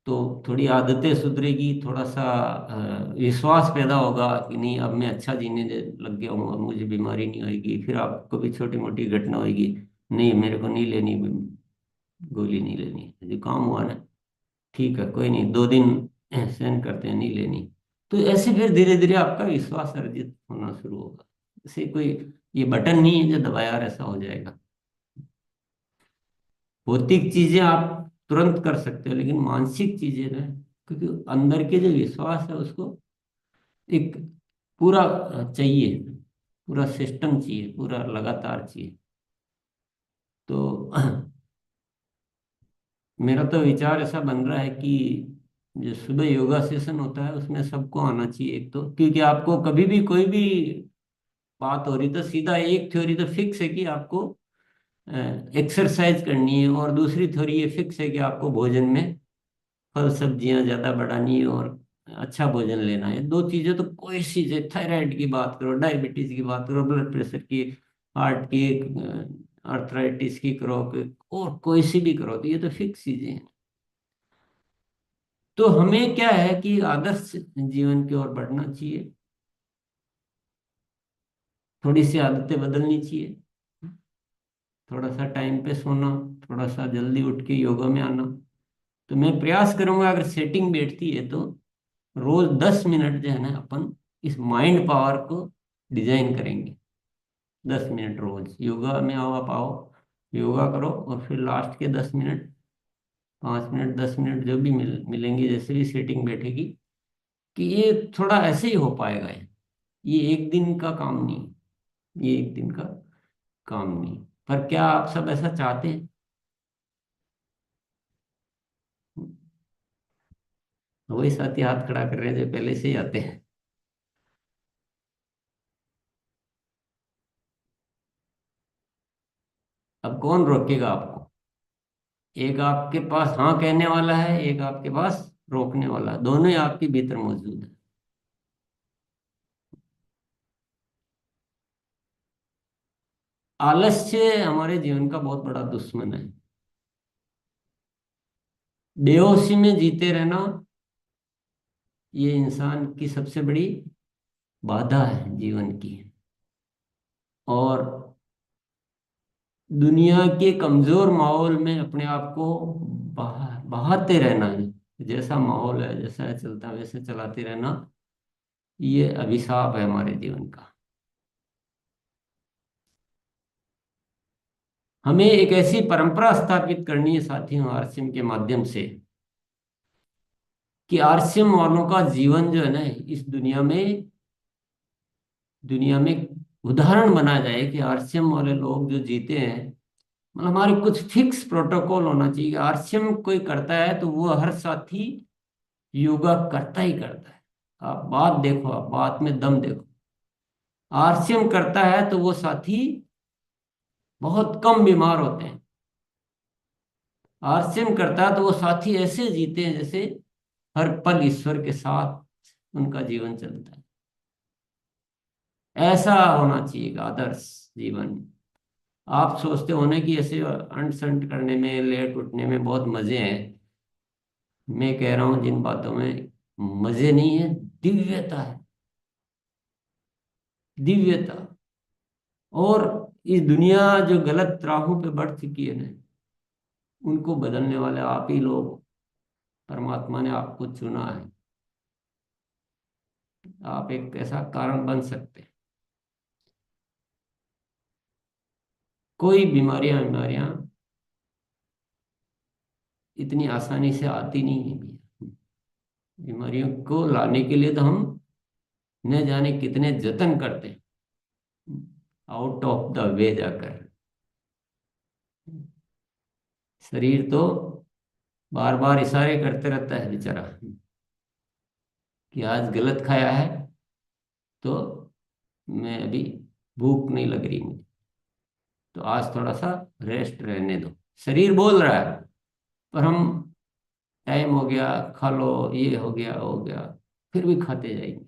तो थोड़ी आदतें सुधरेगी, थोड़ा सा विश्वास पैदा होगा कि नहीं अब मैं अच्छा जीने लग गया हूँ, अब मुझे बीमारी नहीं होगी। फिर आपको भी छोटी मोटी घटना होगी, नहीं मेरे को नहीं लेनी गोली, नहीं लेनी, जुकाम हुआ ना, ठीक है कोई नहीं, 2 दिन सहन करते हैं, नहीं लेनी। तो ऐसे फिर धीरे धीरे आपका विश्वास अर्जित होना शुरू होगा। ऐसे कोई ये बटन नहीं है जो दबाया और ऐसा हो जाएगा। भौतिक चीजें आप तुरंत कर सकते हो, लेकिन मानसिक चीजें ना, क्योंकि अंदर के जो विश्वास है उसको एक पूरा चाहिए, पूरा सिस्टम चाहिए, पूरा लगातार चाहिए। तो मेरा तो विचार ऐसा बन रहा है कि जो सुबह योगा सेशन होता है उसमें सबको आना चाहिए एक तो, क्योंकि आपको कभी भी कोई भी बात हो रही तो सीधा एक थ्योरी तो फिक्स है कि आपको एक्सरसाइज करनी है, और दूसरी थ्योरी ये फिक्स है कि आपको भोजन में फल सब्जियां ज्यादा बढ़ानी है और अच्छा भोजन लेना है। 2 चीजें तो कोई चीज है, थायराइड की बात करो, डायबिटीज की बात करो, ब्लड प्रेशर की, हार्ट की, आर्थराइटिस की करो, और कोई सी भी करो, तो ये तो फिक्स चीजें हैं। तो हमें क्या है कि आदर्श जीवन की ओर बढ़ना चाहिए, थोड़ी सी आदतें बदलनी चाहिए, थोड़ा सा टाइम पे सोना, थोड़ा सा जल्दी उठ के योगा में आना। तो मैं प्रयास करूंगा, अगर सेटिंग बैठती है तो रोज 10 मिनट जो है ना, अपन इस माइंड पावर को डिजाइन करेंगे। 10 मिनट रोज योगा में आओ, आप आओ, योगा करो, और फिर लास्ट के 10 मिनट, 5 मिनट, 10 मिनट जो भी मिलेंगे, जैसे भी सेटिंग बैठेगी, कि ये थोड़ा ऐसे ही हो पाएगा। ये एक दिन का काम नहीं, ये एक दिन का काम नहीं। पर क्या आप सब ऐसा चाहते हैं? वही साथी हाथ खड़ा कर रहे हैं जो पहले से ही आते हैं। अब कौन रोकेगा आपको? एक आपके पास हाँ कहने वाला है, एक आपके पास रोकने वाला है, दोनों ही आपके भीतर मौजूद है। आलस्य हमारे जीवन का बहुत बड़ा दुश्मन है। बेहोशी में जीते रहना, ये इंसान की सबसे बड़ी बाधा है जीवन की। और दुनिया के कमजोर माहौल में अपने आप को बहाते रहना है, जैसा माहौल है, जैसा है चलता है वैसे चलाते रहना, ये अभिशाप है हमारे जीवन का। हमें एक ऐसी परंपरा स्थापित करनी है साथियों, आरसीएम के माध्यम से, कि आरसीएम वालों का जीवन जो है ना इस दुनिया में उदाहरण बना जाए कि आरसीएम वाले लोग जो जीते हैं, मतलब हमारे कुछ फिक्स प्रोटोकॉल होना चाहिए। आरसीएम कोई करता है तो वो हर साथी योगा करता ही करता है। आप बात देखो, आप बात में दम देखो। आरसीएम करता है तो वो साथी बहुत कम बीमार होते हैं। आरसीएम करता है तो वो साथी ऐसे जीते हैं जैसे हर पल ईश्वर के साथ उनका जीवन चलता है। ऐसा होना चाहिए आदर्श जीवन। आप सोचते होने कि ऐसे अंट संट करने में, लेट उठने में बहुत मजे हैं। मैं कह रहा हूं जिन बातों में मजे नहीं है, दिव्यता है, दिव्यता। और इस दुनिया जो गलत राहों पे बढ़ चुकी है ना, उनको बदलने वाले आप ही लोग। परमात्मा ने आपको चुना है, आप एक ऐसा कारण बन सकते हैं। कोई बीमारियां बीमारियां इतनी आसानी से आती नहीं है भैया। बीमारियों को लाने के लिए तो हम न जाने कितने जतन करते हैं, आउट ऑफ द वे जाकर। शरीर तो बार बार इशारे करते रहता है बेचारा कि आज गलत खाया है तो मैं अभी भूख नहीं लग रही मुझे, तो आज थोड़ा सा रेस्ट रहने दो। शरीर बोल रहा है, पर हम टाइम हो गया, खा लो, ये हो गया, फिर भी खाते जाएंगे।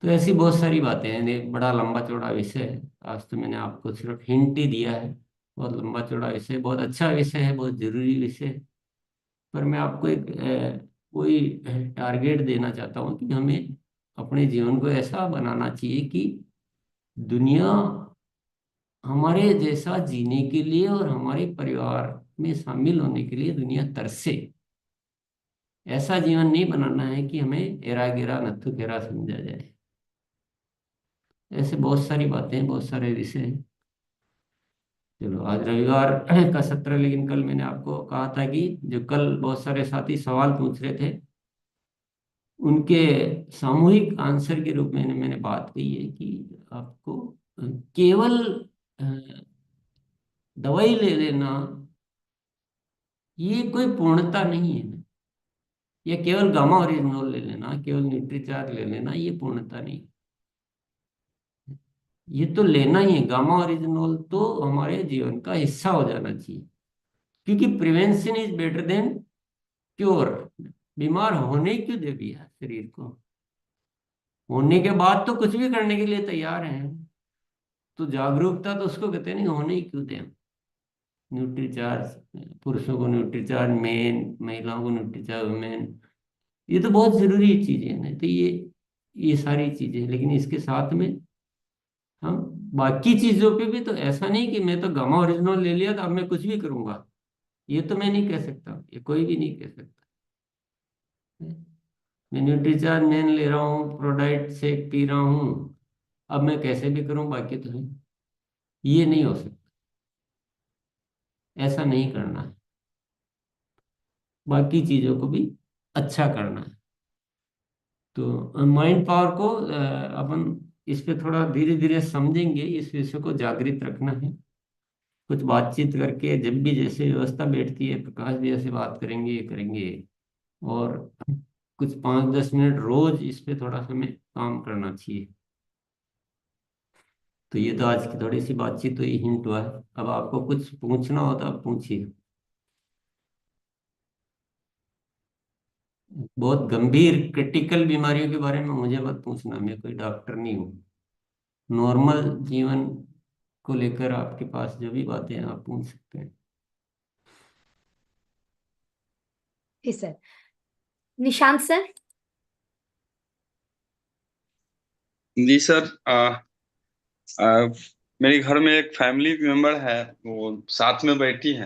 तो ऐसी बहुत सारी बातें हैं। एक बड़ा लंबा चौड़ा विषय है। आज तो मैंने आपको सिर्फ हिंट ही दिया है। बहुत लंबा चौड़ा विषय, बहुत अच्छा विषय है, बहुत जरूरी विषय है। पर मैं आपको एक कोई टारगेट देना चाहता हूँ कि हमें अपने जीवन को ऐसा बनाना चाहिए कि दुनिया हमारे जैसा जीने के लिए और हमारे परिवार में शामिल होने के लिए दुनिया तरसे। ऐसा जीवन नहीं बनाना है कि हमें एरा गिरा नत्थु खेरा समझा जाए। ऐसे बहुत सारी बातें हैं, बहुत सारे विषय हैं। चलो, आज रविवार का सत्र है, लेकिन कल मैंने आपको कहा था कि जो कल बहुत सारे साथी सवाल पूछ रहे थे, उनके सामूहिक आंसर के रूप में मैंने बात कही है कि आपको केवल अ, दवाई ले लेना ये कोई पूर्णता नहीं है। या केवल गामा ओरिजिनल ले लेना, केवल न्यूट्रीचार्ज ले लेना, ये पूर्णता नहीं। ये तो लेना ही है। गामा ओरिजिनल तो हमारे जीवन का हिस्सा हो जाना चाहिए, क्योंकि prevention is better than cure. बीमार होने क्यों दे दिया शरीर को? होने के बाद तो कुछ भी करने के लिए तैयार हैं। तो जागरूकता तो उसको कहते हैं, नहीं होने ही क्यों दें। न्यूट्रीचार्ज पुरुषों को, न्यूट्रीचार्ज मेन, महिलाओं को न्यूट्रीचार्ज वुमेन, ये तो बहुत जरूरी चीजें हैं। तो ये सारी चीजें, लेकिन इसके साथ में हम बाकी चीजों पे भी, तो ऐसा नहीं कि मैं तो गामा ओरिजिनल ले लिया तो अब मैं कुछ भी करूंगा। ये तो मैं नहीं कह सकता, ये कोई भी नहीं कह सकता। मैं न्यूट्रीचार्ज मेन ले रहा हूँ, प्रोडाइट शेक पी रहा हूँ, अब मैं कैसे भी करूं बाकी तो है, ये नहीं हो सकता। ऐसा नहीं करना है। बाकी चीजों को भी अच्छा करना है। तो माइंड पावर को अपन इस पे थोड़ा धीरे धीरे समझेंगे। इस विषय को जागृत रखना है। कुछ बातचीत करके जब भी जैसे व्यवस्था बैठती है, प्रकाश भी ऐसे बात करेंगे, ये करेंगे। और कुछ 5-10 मिनट रोज इस पे थोड़ा सा हमें काम करना चाहिए। तो ये तो आज की थोड़ी सी बातचीत हुई, हिंट हुआ है। अब आपको कुछ पूछना हो तो आप पूछिए। बहुत गंभीर क्रिटिकल बीमारियों के बारे में मुझे मत पूछना, मैं कोई डॉक्टर नहीं हूँ। नॉर्मल जीवन को लेकर आपके पास जो भी बातें हैं आप पूछ सकते हैं। जी सर। निशांत सर। जी सर। आ, मेरे घर में एक फैमिली मेंबर है, वो साथ में बैठी है।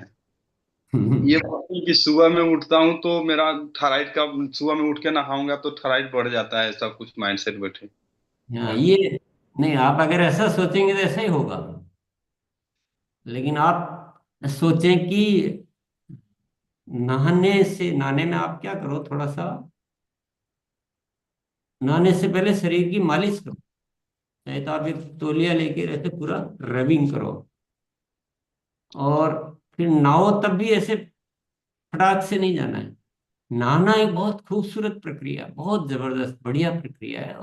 ये बात है कि सुबह में उठता हूँ तो मेरा थायराइड का, सुबह में उठ के नहाऊंगा तो थायराइड बढ़ जाता है, ऐसा कुछ माइंडसेट बैठे। हाँ, ये नहीं, आप अगर ऐसा सोचेंगे तो ऐसा ही होगा। लेकिन आप सोचें कि नहाने में आप क्या करो, थोड़ा सा नहाने से पहले शरीर की मालिश करो। चाहे तो आप एक तौलिया लेके रहते पूरा रबिंग करो, और फिर नहाओ तब भी ऐसे फटाक से नहीं जाना है। नहाना एक बहुत खूबसूरत प्रक्रिया, बहुत जबरदस्त बढ़िया प्रक्रिया है।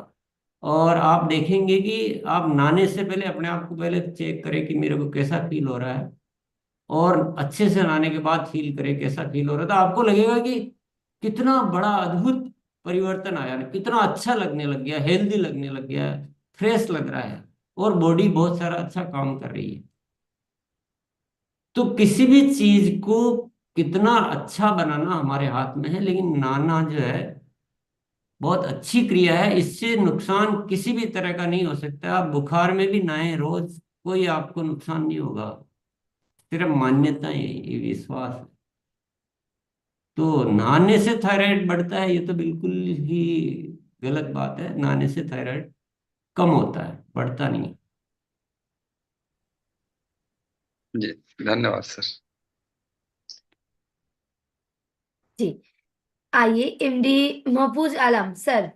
और आप देखेंगे कि आप नहाने से पहले अपने आप को पहले चेक करें कि मेरे को कैसा फील हो रहा है, और अच्छे से नहाने के बाद फील करें कैसा फील हो रहा है, तो आपको लगेगा कि कितना बड़ा अद्भुत परिवर्तन आया ना, कितना अच्छा लगने लग गया, हेल्दी लगने लग गया, फ्रेश लग रहा है, और बॉडी बहुत सारा अच्छा काम कर रही है। तो किसी भी चीज को कितना अच्छा बनाना हमारे हाथ में है, लेकिन नहाना जो है बहुत अच्छी क्रिया है, इससे नुकसान किसी भी तरह का नहीं हो सकता। आप बुखार में भी नहाएं रोज, कोई आपको नुकसान नहीं होगा। सिर्फ मान्यता है, ये विश्वास है। तो नहाने से थायराइड बढ़ता है, ये तो बिल्कुल ही गलत बात है। नहाने से थायराइड कम होता है, बढ़ता नहीं। जी, धन्यवाद सर। जी, आइए एमडी महफूज आलम सर।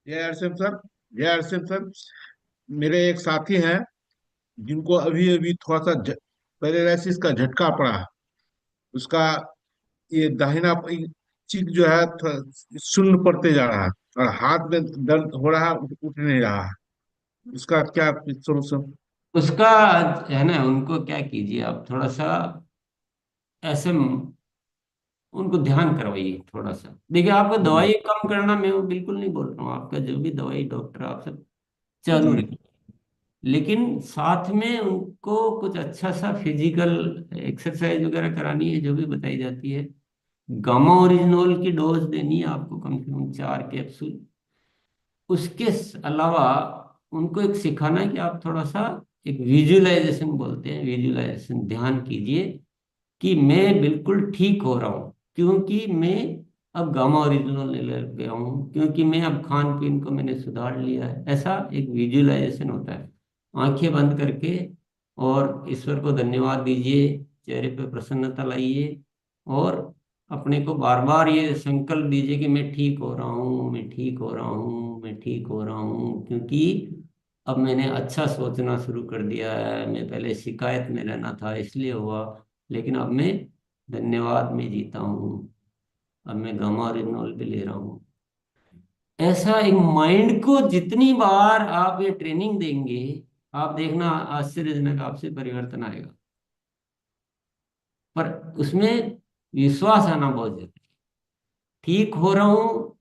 जय हरसिम सर। जय हरसिम सर। मेरे एक साथी हैं जिनको अभी अभी थोड़ा सा पैरालिसिस का झटका पड़ा है। उसका ये दाहिना चीक जो है थोड़ा शून्य पड़ते जा रहा है, और हाथ में दर्द हो रहा है, उठ नहीं रहा है। उसका क्या सोल्यूशन? उसका है ना, उनको क्या कीजिए आप, थोड़ा सा ऐसे उनको ध्यान करवाइए थोड़ा सा। देखिए, आपको दवाई कम करना मैं वो बिल्कुल नहीं बोल रहा हूँ, आपका जो भी दवाई डॉक्टर आप सब चालू रखिए, लेकिन साथ में उनको कुछ अच्छा सा फिजिकल एक्सरसाइज वगैरह करानी है, जो भी बताई जाती है। गामा ओरिजिनोल की डोज देनी है आपको, कम से कम 4 कैप्सूल। उसके अलावा उनको एक सिखाना है कि आप थोड़ा सा एक विजुअलाइजेशन बोलते हैं, विजुअलाइजेशन ध्यान कीजिए कि मैं बिल्कुल ठीक हो रहा हूँ, क्योंकि मैं अब गामा ओरिजिनल ले लग गया हूँ, क्योंकि मैं अब खान पीन को मैंने सुधार लिया है। ऐसा एक विजुअलाइजेशन होता है। आंखें बंद करके और ईश्वर को धन्यवाद दीजिए, चेहरे पे प्रसन्नता लाइए, और अपने को बार बार ये संकल्प दीजिए कि मैं ठीक हो रहा हूँ, मैं ठीक हो रहा हूँ, मैं ठीक हो रहा हूँ, क्योंकि अब मैंने अच्छा सोचना शुरू कर दिया है। मैं पहले शिकायत में रहना था इसलिए हुआ, लेकिन अब मैं धन्यवाद में जीता हूँ। अब मैं गामा ओरिजिनल भी ले रहा हूँ। ऐसा एक माइंड को जितनी बार आप ये ट्रेनिंग देंगे, आप देखना आश्चर्यजनक आपसे परिवर्तन आएगा। पर उसमें विश्वास आना बहुत जरूरी है। ठीक हो रहा हूँ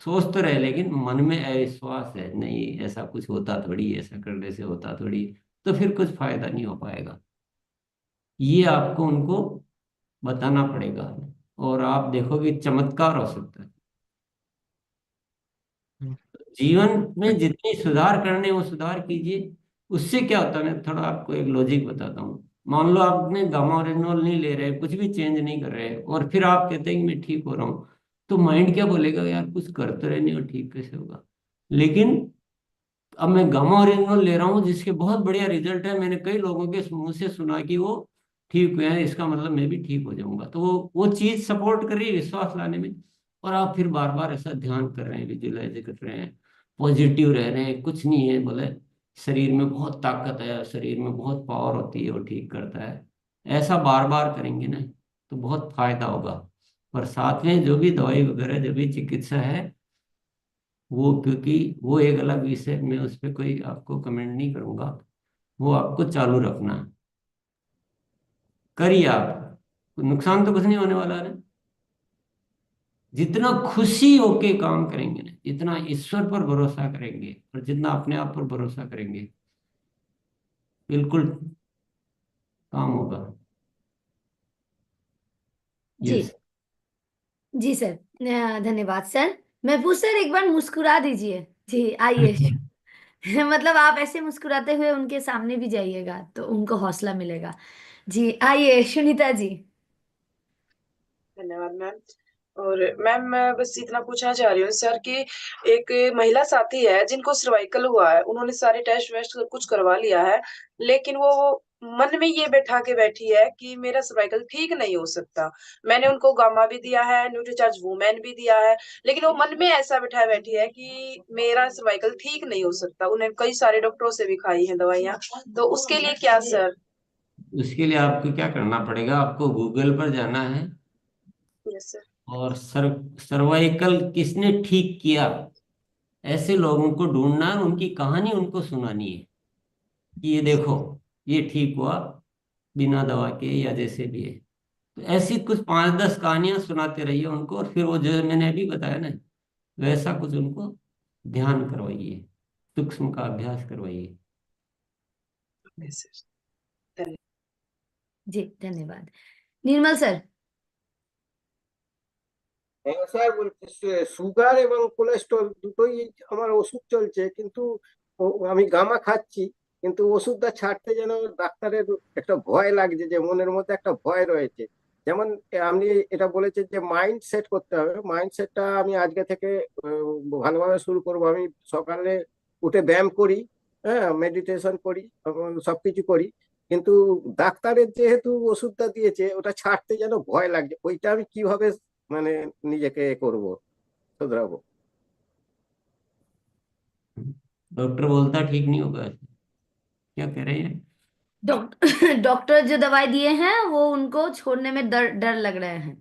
सोच तो रहे, लेकिन मन में अविश्वास है, नहीं ऐसा कुछ होता थोड़ी, ऐसा करने से होता थोड़ी, तो फिर कुछ फायदा नहीं हो पाएगा। ये आपको उनको बताना पड़ेगा, और आप देखोगे चमत्कार हो सकता है। जीवन में जितनी सुधार करने वो सुधार कीजिए। उससे क्या होता है, मैं थोड़ा आपको एक लॉजिक बताता हूँ। मान लो आपने गामा ओरिजिनल नहीं ले रहे, कुछ भी चेंज नहीं कर रहे, और फिर आप कहते हैं कि मैं ठीक हो रहा हूँ, तो माइंड क्या बोलेगा, यार कुछ कर तो रहे नहीं, और ठीक कैसे होगा। लेकिन अब मैं गामा ओरिजिनल ले रहा हूँ जिसके बहुत बढ़िया रिजल्ट है, मैंने कई लोगों के मुंह से सुना कि वो ठीक हुए हैं, इसका मतलब मैं भी ठीक हो जाऊंगा। तो वो चीज सपोर्ट कर रही है विश्वास लाने में। और आप फिर बार बार ऐसा ध्यान कर रहे हैं, विजुअलाइज कर रहे हैं, पॉजिटिव रह रहे हैं, कुछ नहीं है बोले, शरीर में बहुत ताकत है, शरीर में बहुत पावर होती है, वो ठीक करता है। ऐसा बार बार करेंगे ना, तो बहुत फायदा होगा। पर साथ में जो भी दवाई वगैरह जो भी चिकित्सा है वो, क्योंकि वो एक अलग विषय, मैं उस पर कोई आपको कमेंट नहीं करूंगा। वो आपको चालू रखना है, करिए आप, नुकसान तो कुछ नहीं होने वाला है। जितना खुशी होके काम करेंगे ना, जितना ईश्वर पर भरोसा करेंगे, और जितना अपने आप पर भरोसा करेंगे, बिल्कुल काम होगा। जी, यस। जी सर, धन्यवाद सर। महफूज सर एक बार मुस्कुरा दीजिए। जी आइए। मतलब आप ऐसे मुस्कुराते हुए उनके सामने भी जाइएगा तो उनको हौसला मिलेगा। जी आइए सुनीता जी। धन्यवाद मैम। और मैम मैं बस इतना पूछना चाह रही हूँ सर कि एक महिला साथी है जिनको सर्वाइकल हुआ है, उन्होंने सारे टेस्ट वेस्ट कुछ करवा लिया है, लेकिन वो मन में ये बैठा के बैठी है कि मेरा सर्वाइकल ठीक नहीं हो सकता। मैंने उनको गामा भी दिया है, न्यूट्रीचार्ज वुमेन भी दिया है, लेकिन वो मन में ऐसा बैठाए बैठी है कि मेरा सर्वाइकल ठीक नहीं हो सकता। उन्हें कई सारे डॉक्टरों से भी खाई हैं दवाइयाँ, तो उसके लिए क्या सर? उसके लिए आपको क्या करना पड़ेगा, आपको गूगल पर जाना है यस सर। और सर्वाइकल किसने ठीक किया, ऐसे लोगों को ढूंढना है, उनकी कहानी उनको सुनानी है कि ये देखो ये ठीक हुआ बिना दवा के या जैसे भी है। तो ऐसी कुछ 5-10 कहानियां सुनाते रहिए उनको, और फिर वो जो मैंने अभी बताया ना वैसा कुछ उनको ध्यान करवाइए, सूक्ष्म का अभ्यास करवाइए। ओके सर, धन्यवाद। जी धन्यवाद। निर्मल सर। হ্যাঁ স্যার, বলছি সুগার এবং কোলেস্ট্রল দুটোই আমার ওষুধ চলছে, কিন্তু আমি গামা খাচ্ছি, কিন্তু ওষুধটা ছাড়তে যেন ডাক্তারের একটা ভয় লাগছে, যে মনের মধ্যে একটা ভয় রয়েছে। যেমন আপনি এটা বলেছেন যে মাইন্ড সেট করতে হবে, মাইন্ড সেটটা আমি আজকে থেকে ভালোভাবে শুরু করবো। আমি সকালে উঠে ব্যায়াম করি, হ্যাঁ, মেডিটেশন করি এবং সবকিছু করি, কিন্তু ডাক্তারের যেহেতু ওষুধটা দিয়েছে ওটা ছাড়তে যেন ভয় লাগছে। ওইটা আমি কিভাবে মানে নিজেকে করব, শুধরাবো? डॉक्टर बोलता ठीक नहीं होगा, क्या कह रहे हैं? डॉक्टर जो दवाई दिए हैं वो उनको छोड़ने में डर डर लग रहे हैं।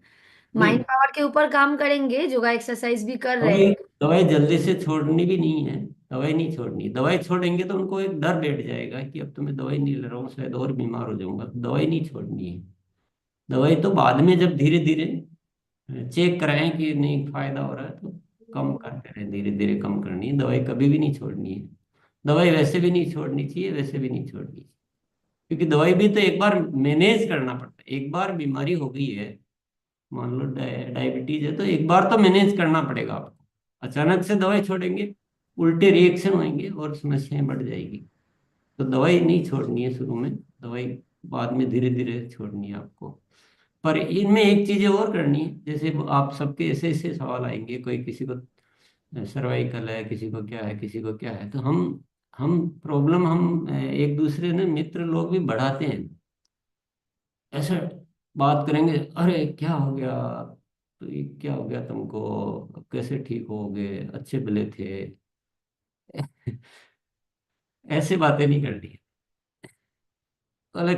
माइंड नहीं, पावर के ऊपर काम करेंगे, योगा एक्सरसाइज भी कर रहे दवाई हैं। दवाई जल्दी से छोड़नी भी नहीं है। दवाई नहीं छोड़नी, दवाई छोड़ेंगे तो उनको एक डर बैठ जाएगा कि अब तो मैं दवाई नहीं ले रहा हूँ शायद और बीमार हो जाऊंगा। दवाई नहीं छोड़नी है। दवाई तो बाद में जब धीरे धीरे चेक कराएं कि नहीं फायदा हो रहा है तो कम करते रहे, धीरे धीरे कम करनी है। दवाई कभी भी नहीं छोड़नी है। दवाई वैसे भी नहीं छोड़नी चाहिए, वैसे भी नहीं छोड़नी चाहिए, क्योंकि दवाई भी तो एक बार मैनेज करना पड़ता है। एक बार बीमारी हो गई है, मान लो डायबिटीज है, तो एक बार तो मैनेज करना पड़ेगा आपको। अचानक से दवाई छोड़ेंगे, उल्टे रिएक्शन होंगे और समस्याएं बढ़ जाएगी। तो दवाई नहीं छोड़नी है शुरू में, दवाई बाद में धीरे धीरे छोड़नी है आपको। पर इनमें एक चीजें और करनी है, जैसे आप सबके ऐसे ऐसे सवाल आएंगे, कोई किसी को सर्वाइकल है, किसी को क्या है, किसी को क्या है, तो हम प्रॉब्लम हम एक दूसरे ने मित्र लोग भी बढ़ाते हैं। ऐसा बात करेंगे, अरे क्या हो गया, तो ये क्या हो गया तुमको, कैसे ठीक हो गए, अच्छे भले थे। ऐसे बातें नहीं करनी है। बोले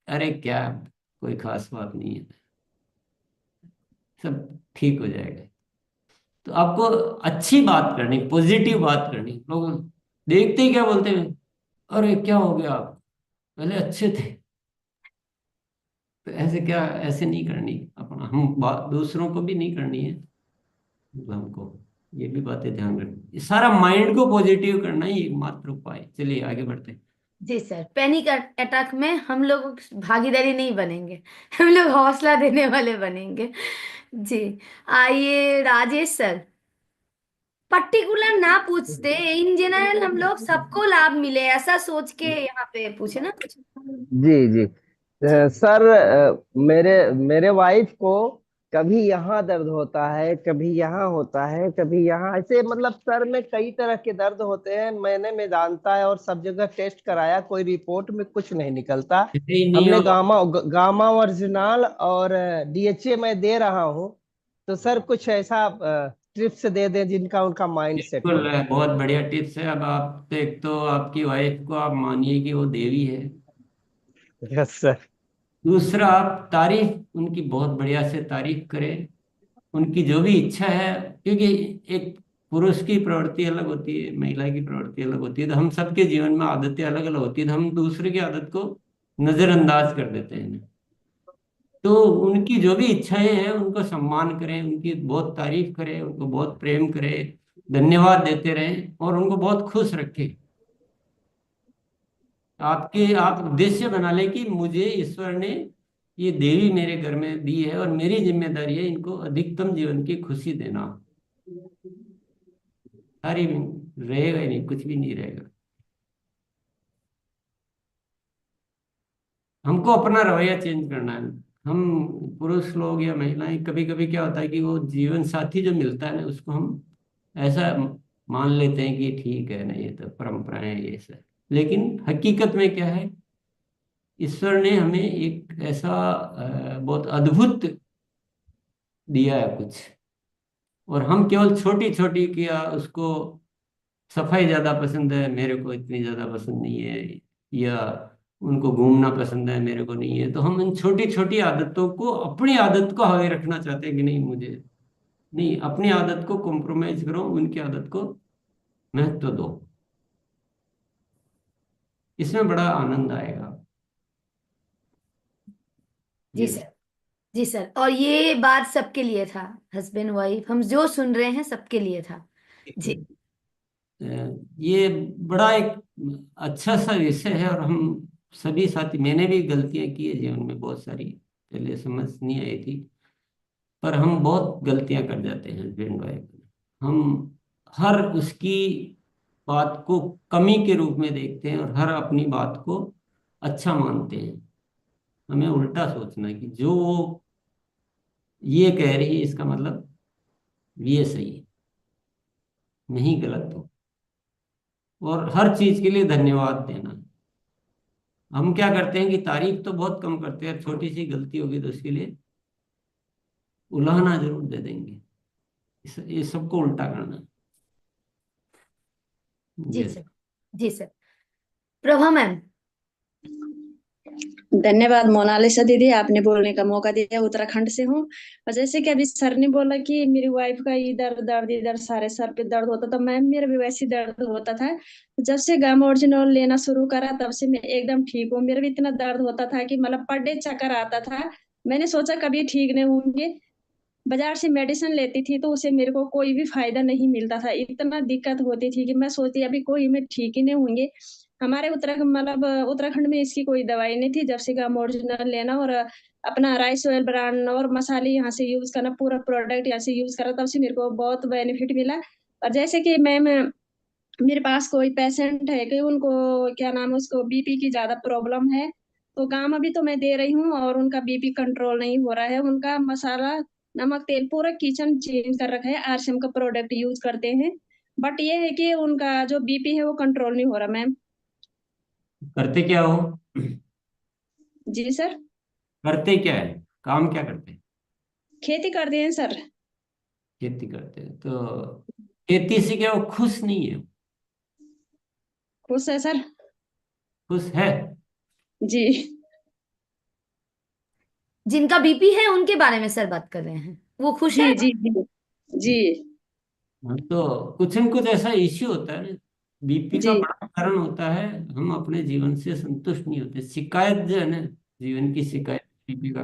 अरे क्या, कोई खास बात नहीं है, सब ठीक हो जाएगा। तो आपको अच्छी बात करनी, पॉजिटिव बात करनी। लोग देखते ही क्या बोलते हैं, अरे क्या हो गया, आप पहले अच्छे थे। तो ऐसे क्या, ऐसे नहीं करनी अपना, हम बात दूसरों को भी नहीं करनी है, हमको ये भी बातें ध्यान रखनी। ये सारा माइंड को पॉजिटिव करना ही एकमात्र उपाय है। चलिए आगे बढ़ते हैं। जी सर, पैनिक अटैक में हम लोग भागीदारी नहीं बनेंगे, हम लोग हौसला देने वाले बनेंगे। जी। आइए राजेश सर। पर्टिकुलर ना पूछते, इन जनरल हम लोग सबको लाभ मिले ऐसा सोच के यहाँ पे पूछे ना कुछ। जी जी। सर, मेरे मेरे वाइफ को कभी यहाँ दर्द होता है, कभी यहाँ होता है, कभी यहाँ, ऐसे मतलब सर में कई तरह के दर्द होते हैं। मैंने में जानता है और सब जगह टेस्ट कराया, कोई रिपोर्ट में कुछ नहीं निकलता। ऐसे ही नहीं हमने होगा। गामा ओरिजिनल और डीएचए मैं दे रहा हूँ। तो सर कुछ ऐसा टिप्स दे दें जिनका उनका माइंड सेट बिल्कुल हो। बहुत बढ़िया टिप्स है। अब आप तो एक तो आपकी वाइफ को आप मानिए कि वो देवी है। Yes sir. दूसरा, आप तारीफ उनकी बहुत बढ़िया से तारीफ करें, उनकी जो भी इच्छा है। क्योंकि एक पुरुष की प्रवृत्ति अलग होती है, महिला की प्रवृत्ति अलग होती है, तो हम सबके जीवन में आदतें अलग अलग होती है, तो हम दूसरे की आदत को नजरअंदाज कर देते हैं। तो उनकी जो भी इच्छाएं हैं उनको सम्मान करें, उनकी बहुत तारीफ करें, उनको बहुत प्रेम करें, धन्यवाद देते रहें और उनको बहुत खुश रखें। आप उद्देश्य बना लें कि मुझे ईश्वर ने ये देवी मेरे घर में दी है और मेरी जिम्मेदारी है इनको अधिकतम जीवन की खुशी देना। सारी रहेगा ही नहीं, कुछ भी नहीं रहेगा। हमको अपना रवैया चेंज करना है। हम पुरुष लोग या महिलाएं, कभी कभी क्या होता है कि वो जीवन साथी जो मिलता है ना उसको हम ऐसा मान लेते हैं कि ठीक है ना, ये तो परंपराएं हैं ये सब। लेकिन हकीकत में क्या है ईश्वर ने हमें एक ऐसा बहुत अद्भुत दिया है कुछ, और हम केवल छोटी छोटी किया उसको, सफाई ज्यादा पसंद है मेरे को इतनी ज्यादा पसंद नहीं है, या उनको घूमना पसंद है मेरे को नहीं है, तो हम इन छोटी छोटी आदतों को, अपनी आदत को हावी रखना चाहते हैं कि नहीं मुझे नहीं, अपनी आदत को कॉम्प्रोमाइज करो, उनकी आदत को महत्व दो, इसमें बड़ा आनंद आएगा। जी सर, जी सर। और ये बात सबके लिए था, हस्बैंड वाइफ, हम जो सुन रहे हैं सबके लिए था। जी ये बड़ा एक अच्छा सा विषय है, और हम सभी साथी, मैंने भी गलतियां की है जीवन में बहुत सारी, पहले समझ नहीं आई थी, पर हम बहुत गलतियां कर जाते हैं हस्बैंड वाइफ। हम हर उसकी बात को कमी के रूप में देखते हैं, और हर अपनी बात को अच्छा मानते हैं। हमें उल्टा सोचना है कि जो वो ये कह रही है इसका मतलब ये सही है, नहीं गलत हो, और हर चीज के लिए धन्यवाद देना। हम क्या करते हैं कि तारीफ तो बहुत कम करते हैं, छोटी सी गलती होगी तो उसके लिए उलाहना जरूर दे देंगे। ये सबको उल्टा करना। जी यस। सर, जी सर। प्रभा मैम। धन्यवाद मोनालिसा दीदी, आपने बोलने का मौका दिया। उत्तराखंड से हूँ, और जैसे कि अभी सर ने बोला कि मेरी वाइफ का इधर दर्द, इधर सारे सर पे दर्द होता था, मैम मेरा भी वैसे दर्द होता था। जब से गामा ओरिजिनल लेना शुरू करा तब से मैं एकदम ठीक हूँ। मेरा भी इतना दर्द होता था कि मतलब पर डे चक्कर आता था। मैंने सोचा कभी ठीक नहीं होंगे, बाजार से मेडिसिन लेती थी तो उसे मेरे को कोई भी फायदा नहीं मिलता था, इतना दिक्कत होती थी कि मैं सोचती अभी कोई में ठीक ही नहीं होंगे। हमारे उत्तराखंड, मतलब उत्तराखंड में इसकी कोई दवाई नहीं थी। जब से काम ओरिजिनल लेना और अपना राइस ऑयल ब्रांड और मसाले यहाँ से यूज करना, पूरा प्रोडक्ट यहाँ से यूज करा, तब से मेरे को बहुत बेनिफिट मिला। और जैसे कि मैम, मेरे पास कोई पेशेंट है कि उनको क्या नाम है, उसको बीपी की ज्यादा प्रॉब्लम है, तो गामा भी तो मैं दे रही हूँ और उनका बीपी कंट्रोल नहीं हो रहा है। उनका मसाला, नमक, तेल पूरा किचन चेंज कर रखा है, आरसीएम का प्रोडक्ट यूज करते हैं, बट ये है कि उनका जो बीपी है वो कंट्रोल नहीं हो रहा मैम। करते क्या हो? जी सर। करते क्या है, काम क्या करते हैं? खेती करते हैं सर। खेती करते हैं, तो खेती से क्या वो खुश नहीं है? खुश है सर। खुश है। जी जिनका बीपी है उनके बारे में सर बात कर रहे हैं, वो खुश जी है। जी जी जी हाँ, तो कुछ न कुछ ऐसा इश्यू होता है ना, बीपी का जी बड़ा कारण होता है हम अपने जीवन से संतुष्ट नहीं होते। शिकायत जो है ना, जीवन की शिकायत बीपी का,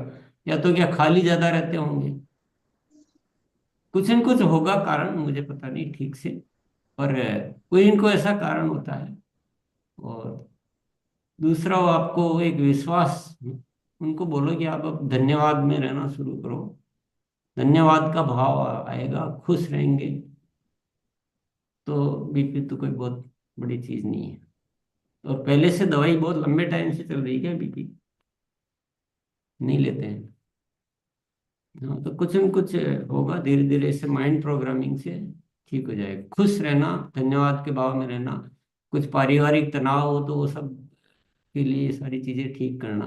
या तो क्या खाली ज्यादा रहते होंगे, कुछ न कुछ होगा कारण, मुझे पता नहीं ठीक से, पर कोई इनको ऐसा कारण होता है। और दूसरा, वो आपको एक विश्वास, उनको बोलो कि आप अब धन्यवाद में रहना शुरू करो, धन्यवाद का भाव आएगा, खुश रहेंगे, तो बीपी तो कोई बहुत बड़ी चीज नहीं है। तो पहले से दवाई बहुत लंबे टाइम से चल रही है बीपी, नहीं लेते हैं? हाँ, तो कुछ न कुछ होगा, धीरे धीरे से माइंड प्रोग्रामिंग से ठीक हो जाएगा। खुश रहना, धन्यवाद के भाव में रहना, कुछ पारिवारिक तनाव हो तो वो सब के लिए सारी चीजें ठीक करना,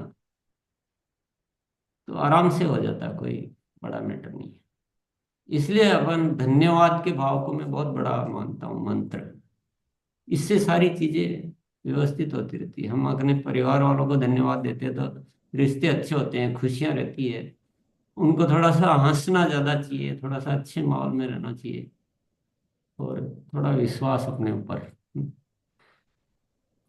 तो आराम से हो जाता है, कोई बड़ा मैटर नहीं है। इसलिए अपन धन्यवाद के भाव को मैं बहुत बड़ा मानता हूँ मंत्र। इससे सारी चीजें व्यवस्थित होती रहती है। हम अपने परिवार वालों को धन्यवाद देते हैं तो रिश्ते अच्छे होते हैं, खुशियां रहती है। उनको थोड़ा सा हंसना ज्यादा चाहिए, थोड़ा सा अच्छे माहौल में रहना चाहिए, और थोड़ा विश्वास अपने ऊपर।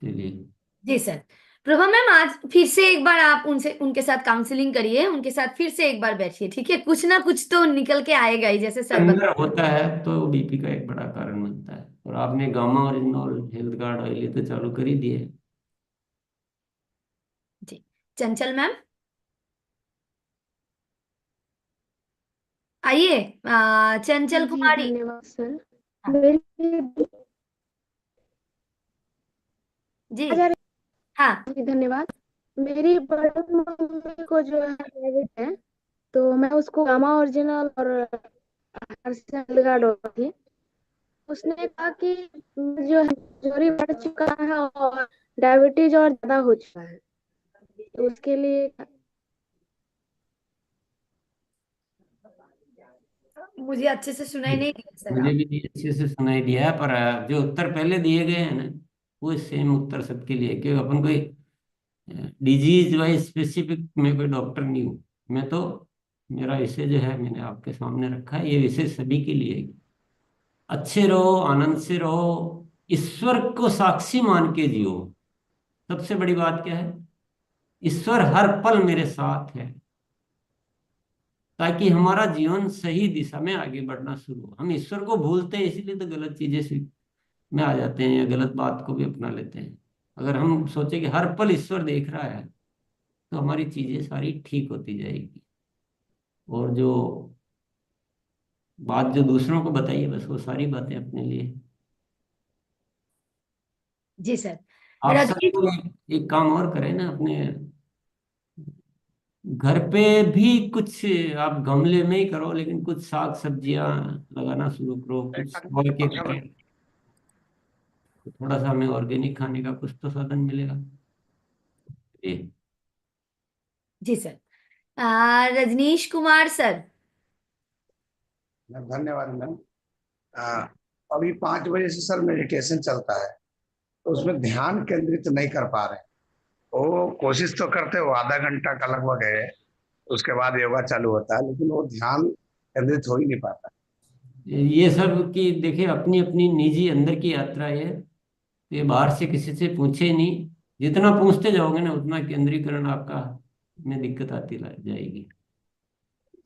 चलिए। जी सर। प्रभा मैम, आज फिर से एक बार आप उनसे, उनके साथ काउंसलिंग करिए, उनके साथ फिर से एक बार बैठिए, ठीक है? कुछ ना कुछ तो निकल के आएगा ही, जैसे सर बता। अंदर होता है तो बीपी का एक बड़ा कारण बनता है। और आपने gamma original health card oil ये तो चालू कर ही दिए। जी। चंचल मैम आइए। चंचल जी कुमारी। धन्यवाद सर। हाँ, मेरी जी। हजार हाँ। जी धन्यवाद। मेरी बड़ी मम्मी को जो है डायबिट है, तो मैं उसको गामा ओरिजिनल और हर्षल गार्ड थी। उसने कहा कि जो है जोरी बढ़ चुका है और डायबिटीज और ज्यादा हो चुका है। तो उसके लिए मुझे अच्छे से सुनाई नहीं दिया सर मुझे आप। भी अच्छे से सुनाई दिया है, पर जो उत्तर पहले दिए गए हैं ना, वो सेम उत्तर सबके लिए, क्योंकि अपन कोई डिजीज वाइज स्पेसिफिक मैं कोई डॉक्टर नहीं हूँ। मैं तो, मेरा विषय जो है मैंने आपके सामने रखा है, ये विषय सभी के लिए है। अच्छे रहो, आनंद से रहो, ईश्वर को साक्षी मान के जियो। सबसे बड़ी बात क्या है? ईश्वर हर पल मेरे साथ है, ताकि हमारा जीवन सही दिशा में आगे बढ़ना शुरू हो। हम ईश्वर को भूलते हैं, इसीलिए तो गलत चीजें में आ जाते हैं या गलत बात को भी अपना लेते हैं। अगर हम सोचे कि हर पल ईश्वर देख रहा है, तो हमारी चीजें सारी ठीक होती जाएगी। और जो बात जो दूसरों को बताइए, बस वो सारी बातें अपने लिए। जी सर। आप सब रजनीश, लोग एक काम और करें ना, अपने घर पे भी कुछ, आप गमले में ही करो, लेकिन कुछ साग सब्जियां लगाना शुरू करो, कुछ और के करें, तो थोड़ा सा हमें ऑर्गेनिक खाने का कुछ तो साधन मिलेगा। जी। जी सर। रजनीश कुमार सर। धन्यवाद मैम। आ, अभी 5 बजे से सर मेडिटेशन चलता है, तो उसमें ध्यान केंद्रित नहीं कर पा रहे। वो कोशिश तो करते हो, आधा घंटा का लगभग है, उसके बाद योगा चालू होता है, लेकिन वो ध्यान केंद्रित हो ही नहीं पाता। ये सब की देखिए अपनी अपनी निजी अंदर की यात्रा है, ये बाहर से किसी से पूछे ही नहीं। जितना पूछते जाओगे ना, उतना केंद्रीकरण आपका में दिक्कत आती जाएगी।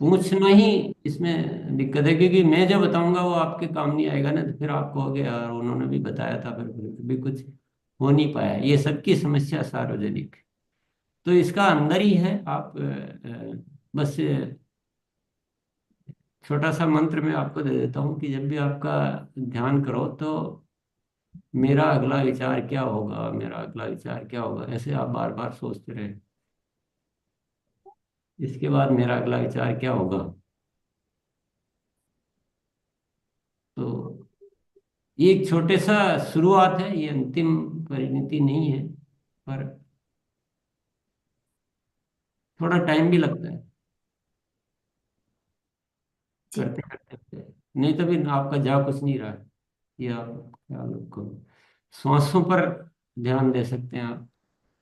पूछना ही इसमें दिक्कत है, क्योंकि मैं जो बताऊंगा वो आपके काम नहीं आएगा ना, तो फिर आप कहोगे यार उन्होंने भी बताया था, फिर भी कुछ हो नहीं पाया। ये सबकी समस्या सार्वजनिक, तो इसका अंदर ही है। आप बस छोटा सा मंत्र मैं आपको दे देता हूँ कि जब भी आपका ध्यान करो, तो मेरा अगला विचार क्या होगा, मेरा अगला विचार क्या होगा, ऐसे आप बार बार सोचते रहे। इसके बाद मेरा अगला विचार क्या होगा। तो ये एक छोटे सा शुरुआत है, ये अंतिम परिणति नहीं है, पर थोड़ा टाइम भी लगता है जी करते करते। नहीं तो भी आपका जा कुछ नहीं रहा है, ये आप ख्याल रखो। श्वासों पर ध्यान दे सकते हैं आप,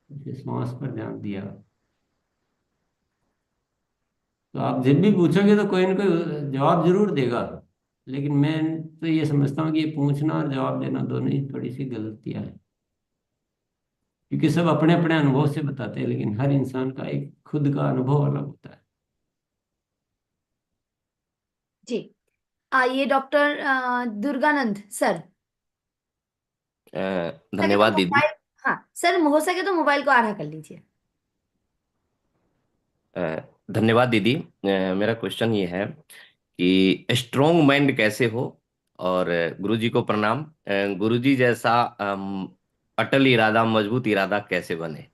जैसे श्वास पर ध्यान दिया, तो आप जब भी पूछोगे तो कोई ना कोई जवाब जरूर देगा। लेकिन मैं तो ये समझता हूँ कि ये पूछना और जवाब देना दोनों ही थोड़ी सी गलतियां हैं, क्योंकि सब अपने अपने अनुभव से बताते हैं, लेकिन हर इंसान का एक खुद का अनुभव अलग होता है। जी। आइए डॉक्टर दुर्गानंद सर। सके तो धन्यवाद दीदी। मोबाइल, हाँ सर, हो सके तो मोबाइल को आधा कर लीजिए। धन्यवाद दीदी। मेरा क्वेश्चन ये है कि स्ट्रोंग माइंड कैसे हो, और गुरुजी को प्रणाम। गुरुजी जैसा अटल इरादा, मजबूत इरादा कैसे बने?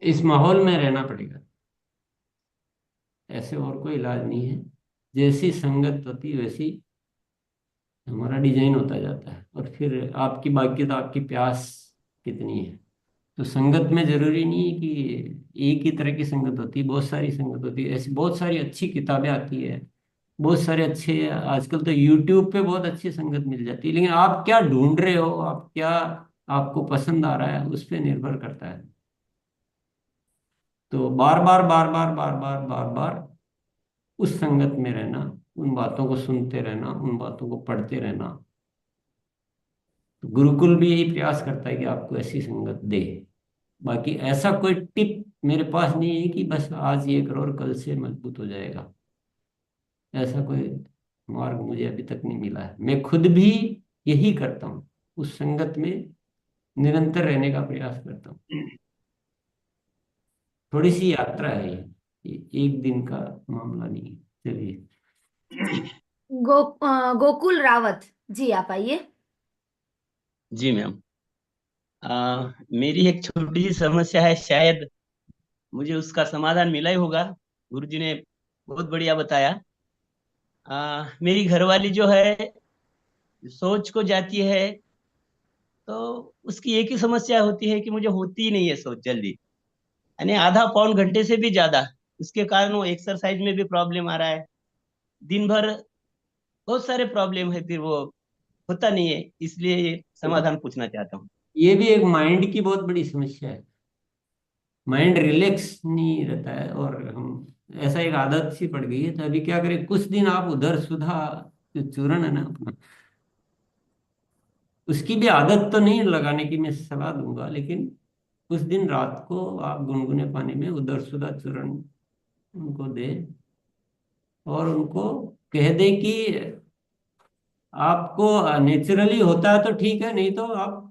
इस माहौल में रहना पड़ेगा, ऐसे और कोई इलाज नहीं है। जैसी संगत होती वैसी हमारा डिजाइन होता जाता है। और फिर आपकी बाकी तो आपकी प्यास कितनी है। तो संगत में जरूरी नहीं है कि एक ही तरह की संगत होती है, बहुत सारी संगत होती है। ऐसी बहुत सारी अच्छी किताबें आती है, बहुत सारे अच्छे, आजकल तो यूट्यूब पे बहुत अच्छी संगत मिल जाती है। लेकिन आप क्या ढूंढ रहे हो, आप क्या, आपको पसंद आ रहा है, उस पर निर्भर करता है। तो बार बार बार बार बार बार बार बार उस संगत में रहना, उन बातों को सुनते रहना, उन बातों को पढ़ते रहना। तो गुरुकुल भी यही प्रयास करता है कि आपको ऐसी संगत दे। बाकी ऐसा कोई टिप मेरे पास नहीं है कि बस आज ये करो और कल से मजबूत हो जाएगा। ऐसा कोई मार्ग मुझे अभी तक नहीं मिला है। मैं खुद भी यही करता हूँ, उस संगत में निरंतर रहने का प्रयास करता हूँ। थोड़ी सी यात्रा है ये एक दिन का मामला नहीं है। चलिए। गोकुल रावत जी, आप आइए। जी मैम। मेरी एक छोटी सी समस्या है, शायद मुझे उसका समाधान मिला ही होगा। गुरुजी ने बहुत बढ़िया बताया। मेरी घरवाली जो है सोच को जाती है, तो उसकी एक ही समस्या होती है कि मुझे होती ही नहीं है सोच जल्दी। यानी आधा पौन घंटे से भी ज्यादा। उसके कारण वो एक्सरसाइज में भी प्रॉब्लम आ रहा है, दिन भर बहुत सारे प्रॉब्लम है, फिर वो होता नहीं है। इसलिए ये समाधान पूछना चाहता हूँ। ये भी एक माइंड की बहुत बड़ी समस्या है। माइंड रिलैक्स नहीं रहता है, और हम ऐसा एक आदत सी पड़ गई है। तो अभी क्या करें, कुछ दिन आप उधर सुधा जो चूर्ण है ना अपना, उसकी भी आदत तो नहीं लगाने की मैं सलाह दूंगा, लेकिन कुछ दिन रात को आप गुनगुने पानी में उधर सुधा चूर्ण उनको दे, और उनको कह दे कि आपको नेचुरली होता है तो ठीक है, नहीं तो आप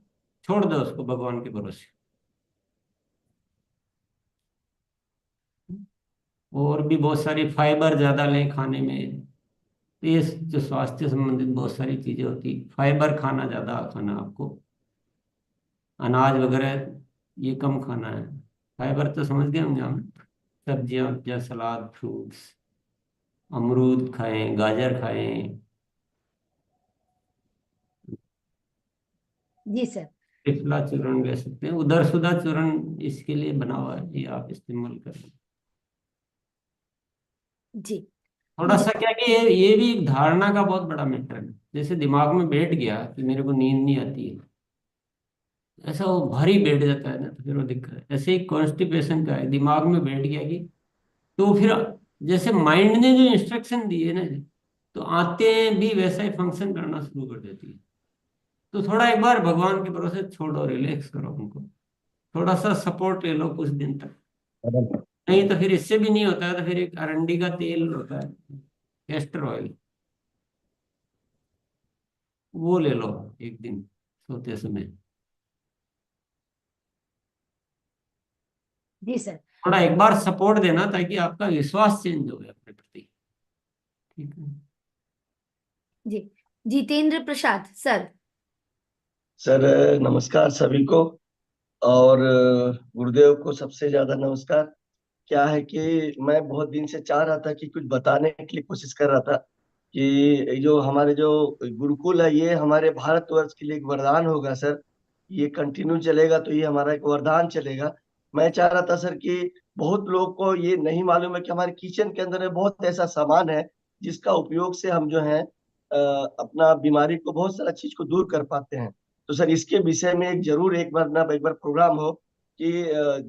छोड़ दो उसको भगवान के भरोसे। और भी बहुत सारी फाइबर ज्यादा लें खाने में। तो ये जो स्वास्थ्य संबंधित बहुत सारी चीजें होती, फाइबर खाना ज्यादा खाना आपको, अनाज वगैरह ये कम खाना है। फाइबर तो समझ गए होंगे हम, सब्जियां या सलाद, फ्रूट्स, अमरूद खाएं, गाजर खाएं, जी सर। त्रिफला चूर्ण ले सकते हैं, उदर सुधा चूर्ण इसके लिए बना हुआ है, ये आप इस्तेमाल करें। जी थोड़ा जी सा क्या कि ये भी एक धारणा का बहुत बड़ा मैटर है। जैसे दिमाग में बैठ गया कि मेरे को नींद नहीं आती है, ऐसा वो भारी बैठ जाता है ना, तो फिर वो दिक्कत है। ऐसे ही कॉन्स्टिपेशन का है, दिमाग में बैठ गया कि, तो फिर जैसे माइंड ने जो इंस्ट्रक्शन दिए ना, तो आते भी वैसा ही फंक्शन करना शुरू कर देती है। तो थोड़ा एक बार भगवान के भरोसे छोड़ो, रिलैक्स करो उनको, थोड़ा सा सपोर्ट ले लो कुछ दिन तक। नहीं तो फिर इससे भी नहीं होता है, तो फिर एक अरंडी का तेल होता है, कैस्टर ऑयल, वो ले लो एक दिन सोते समय। जी सर। थोड़ा एक बार सपोर्ट देना, ताकि आपका विश्वास चेंज हो अपने प्रति। ठीक है जी जितेंद्र प्रसाद सर। सर नमस्कार सभी को, और गुरुदेव को सबसे ज्यादा नमस्कार। क्या है कि मैं बहुत दिन से चाह रहा था कि कुछ बताने के लिए कोशिश कर रहा था कि जो हमारे जो गुरुकुल है, ये हमारे भारतवर्ष के लिए एक वरदान होगा सर। ये कंटिन्यू चलेगा तो ये हमारा एक वरदान चलेगा। मैं चाह रहा था सर कि बहुत लोगों को ये नहीं मालूम है कि हमारे किचन के अंदर में बहुत ऐसा सामान है जिसका उपयोग से हम जो है अपना बीमारी को, बहुत सारा चीज को दूर कर पाते हैं। तो सर इसके विषय में एक बार ना एक बार प्रोग्राम हो कि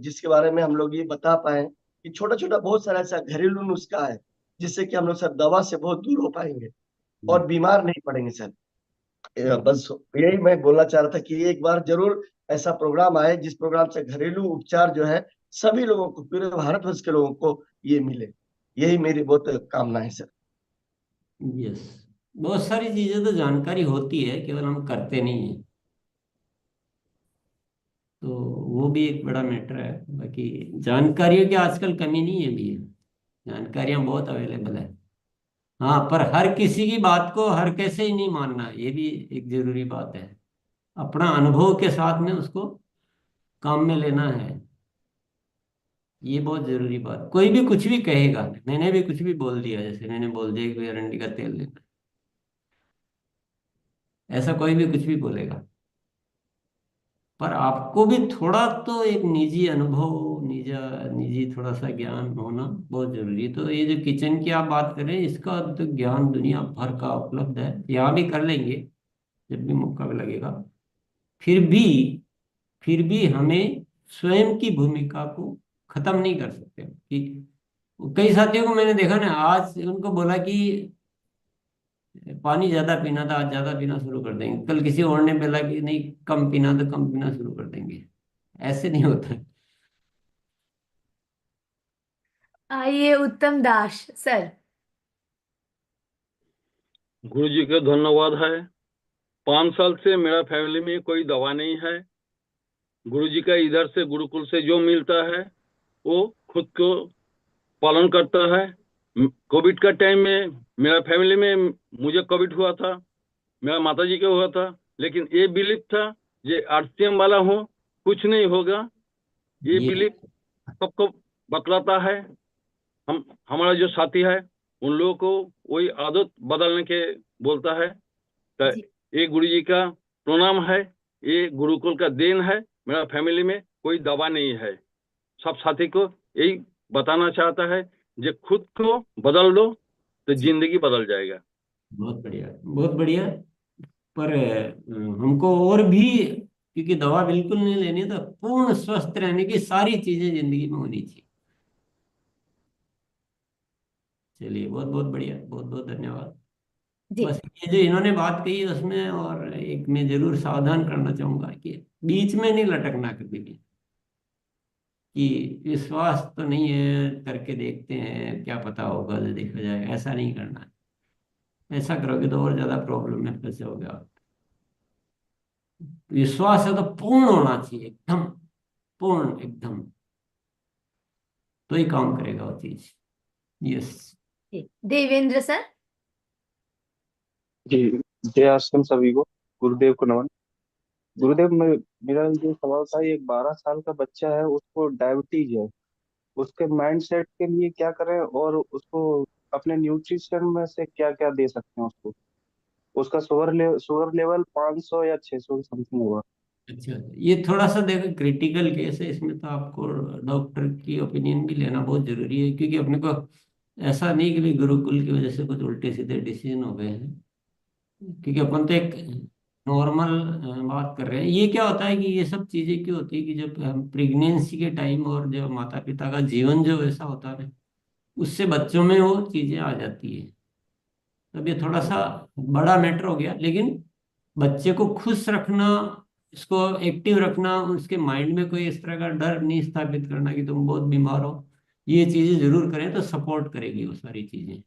जिसके बारे में हम लोग ये बता पाए कि छोटा छोटा बहुत सारा ऐसा घरेलू नुस्खा है जिससे कि हम लोग सर दवा से बहुत दूर हो पाएंगे और बीमार नहीं पड़ेंगे सर। बस यही मैं बोलना चाह रहा था कि एक बार जरूर ऐसा प्रोग्राम आए जिस प्रोग्राम से घरेलू उपचार जो है सभी लोगों को, पूरे भारतवर्ष के लोगों को ये मिले। यही मेरी बहुत कामना है सर। यस, बहुत सारी चीजें तो जानकारी होती है, केवल हम करते नहीं है, तो वो भी एक बड़ा मैटर है। बाकी जानकारियों की आजकल कमी नहीं है भी है, जानकारियां बहुत अवेलेबल है। हाँ, पर हर किसी की बात को हर कैसे ही नहीं मानना है, ये भी एक जरूरी बात है। अपना अनुभव के साथ में उसको काम में लेना है, ये बहुत जरूरी बात। कोई भी कुछ भी कहेगा, मैंने भी कुछ भी बोल दिया, जैसे मैंने बोल दिया कि अरंडी का तेल लेना, ऐसा कोई भी कुछ भी बोलेगा, पर आपको भी थोड़ा तो एक निजी अनुभव, निजी थोड़ा सा ज्ञान होना बहुत जरूरी है। तो ये जो किचन की आप बात करें, इसका तो ज्ञान दुनिया भर का उपलब्ध है, यहाँ भी कर लेंगे जब भी मौका लगेगा। फिर भी हमें स्वयं की भूमिका को खत्म नहीं कर सकते कि कई साथियों को मैंने देखा ना, आज उनको बोला कि पानी ज्यादा पीना था, आज ज्यादा पीना शुरू कर देंगे, कल किसी और ने बोला कि नहीं कम पीना, तो कम पीना शुरू कर देंगे। ऐसे नहीं होता है। आइए उत्तम दास सर। गुरु जी का धन्यवाद है। 5 साल से मेरा फैमिली में कोई दवा नहीं है। गुरु जी का इधर से गुरुकुल से जो मिलता है वो खुद को पालन करता है। कोविड का टाइम में मेरा फैमिली में मुझे कोविड हुआ था, मेरा माता जी का हुआ था, लेकिन ये बिलीफ था ये आरसीएम वाला हूँ, कुछ नहीं होगा। ये बिलीफ सबको बतलाता है। हमारा जो साथी है उन लोगों को वही आदत बदलने के बोलता है। तो ये गुरु जी का प्रणाम है, ये गुरुकुल का देन है। मेरा फैमिली में कोई दवा नहीं है। सब साथी को यही बताना चाहता है, जो खुद को बदल दो तो जिंदगी बदल जाएगा। बहुत बढ़िया, बहुत बढ़िया। पर हमको और भी, क्योंकि दवा बिल्कुल नहीं लेनी है, तो पूर्ण स्वस्थ रहने की सारी चीजें जिंदगी में होनी चाहिए। चलिए, बहुत बहुत बढ़िया, बहुत बहुत धन्यवाद। जी बस ये जो इन्होंने बात कही है उसमें और एक मैं जरूर सावधान करना चाहूंगा कि बीच में नहीं लटकना कभी भी, कि विश्वास तो नहीं है, करके देखते हैं क्या पता होगा तो देखा जाएगा, ऐसा नहीं करना है। ऐसा करोगे तो और ज्यादा प्रॉब्लम में फंसे होगे आप। विश्वास है तो पूर्ण होना चाहिए, एकदम पूर्ण, एकदम, तो ही काम करेगा वो चीज। यस। देवेंद्र सर। जी, जय आश्रम सभी को, गुरुदेव को नमन। गुरुदेव, मेरा ये सवाल था, एक 12 साल का बच्चा है, उसको डायबिटीज है, उसके माइंड सेट के लिए क्या करें, और उसको अपने न्यूट्रिशन में से क्या क्या दे सकते हैं उसको? उसका शुगर लेवल 500 या 600 समथिंग होगा। अच्छा, ये थोड़ा सा देखो क्रिटिकल केस है, इसमें तो आपको डॉक्टर की ओपिनियन भी लेना बहुत जरूरी है, क्योंकि अपने को ऐसा नहीं कि भाई गुरुकुल की वजह से कुछ उल्टे सीधे डिसीजन हो गए हैं, क्योंकि अपन तो एक नॉर्मल बात कर रहे हैं। ये क्या होता है कि ये सब चीजें क्यों होती है कि जब हम प्रेगनेंसी के टाइम और जब माता पिता का जीवन जो वैसा होता है, उससे बच्चों में वो चीजें आ जाती है। तब ये थोड़ा सा बड़ा मैटर हो गया, लेकिन बच्चे को खुश रखना, इसको एक्टिव रखना, उसके माइंड में कोई इस तरह का डर नहीं स्थापित करना कि तुम बहुत बीमार हो, ये चीजें जरूर करें तो सपोर्ट करेगी वो सारी चीजें।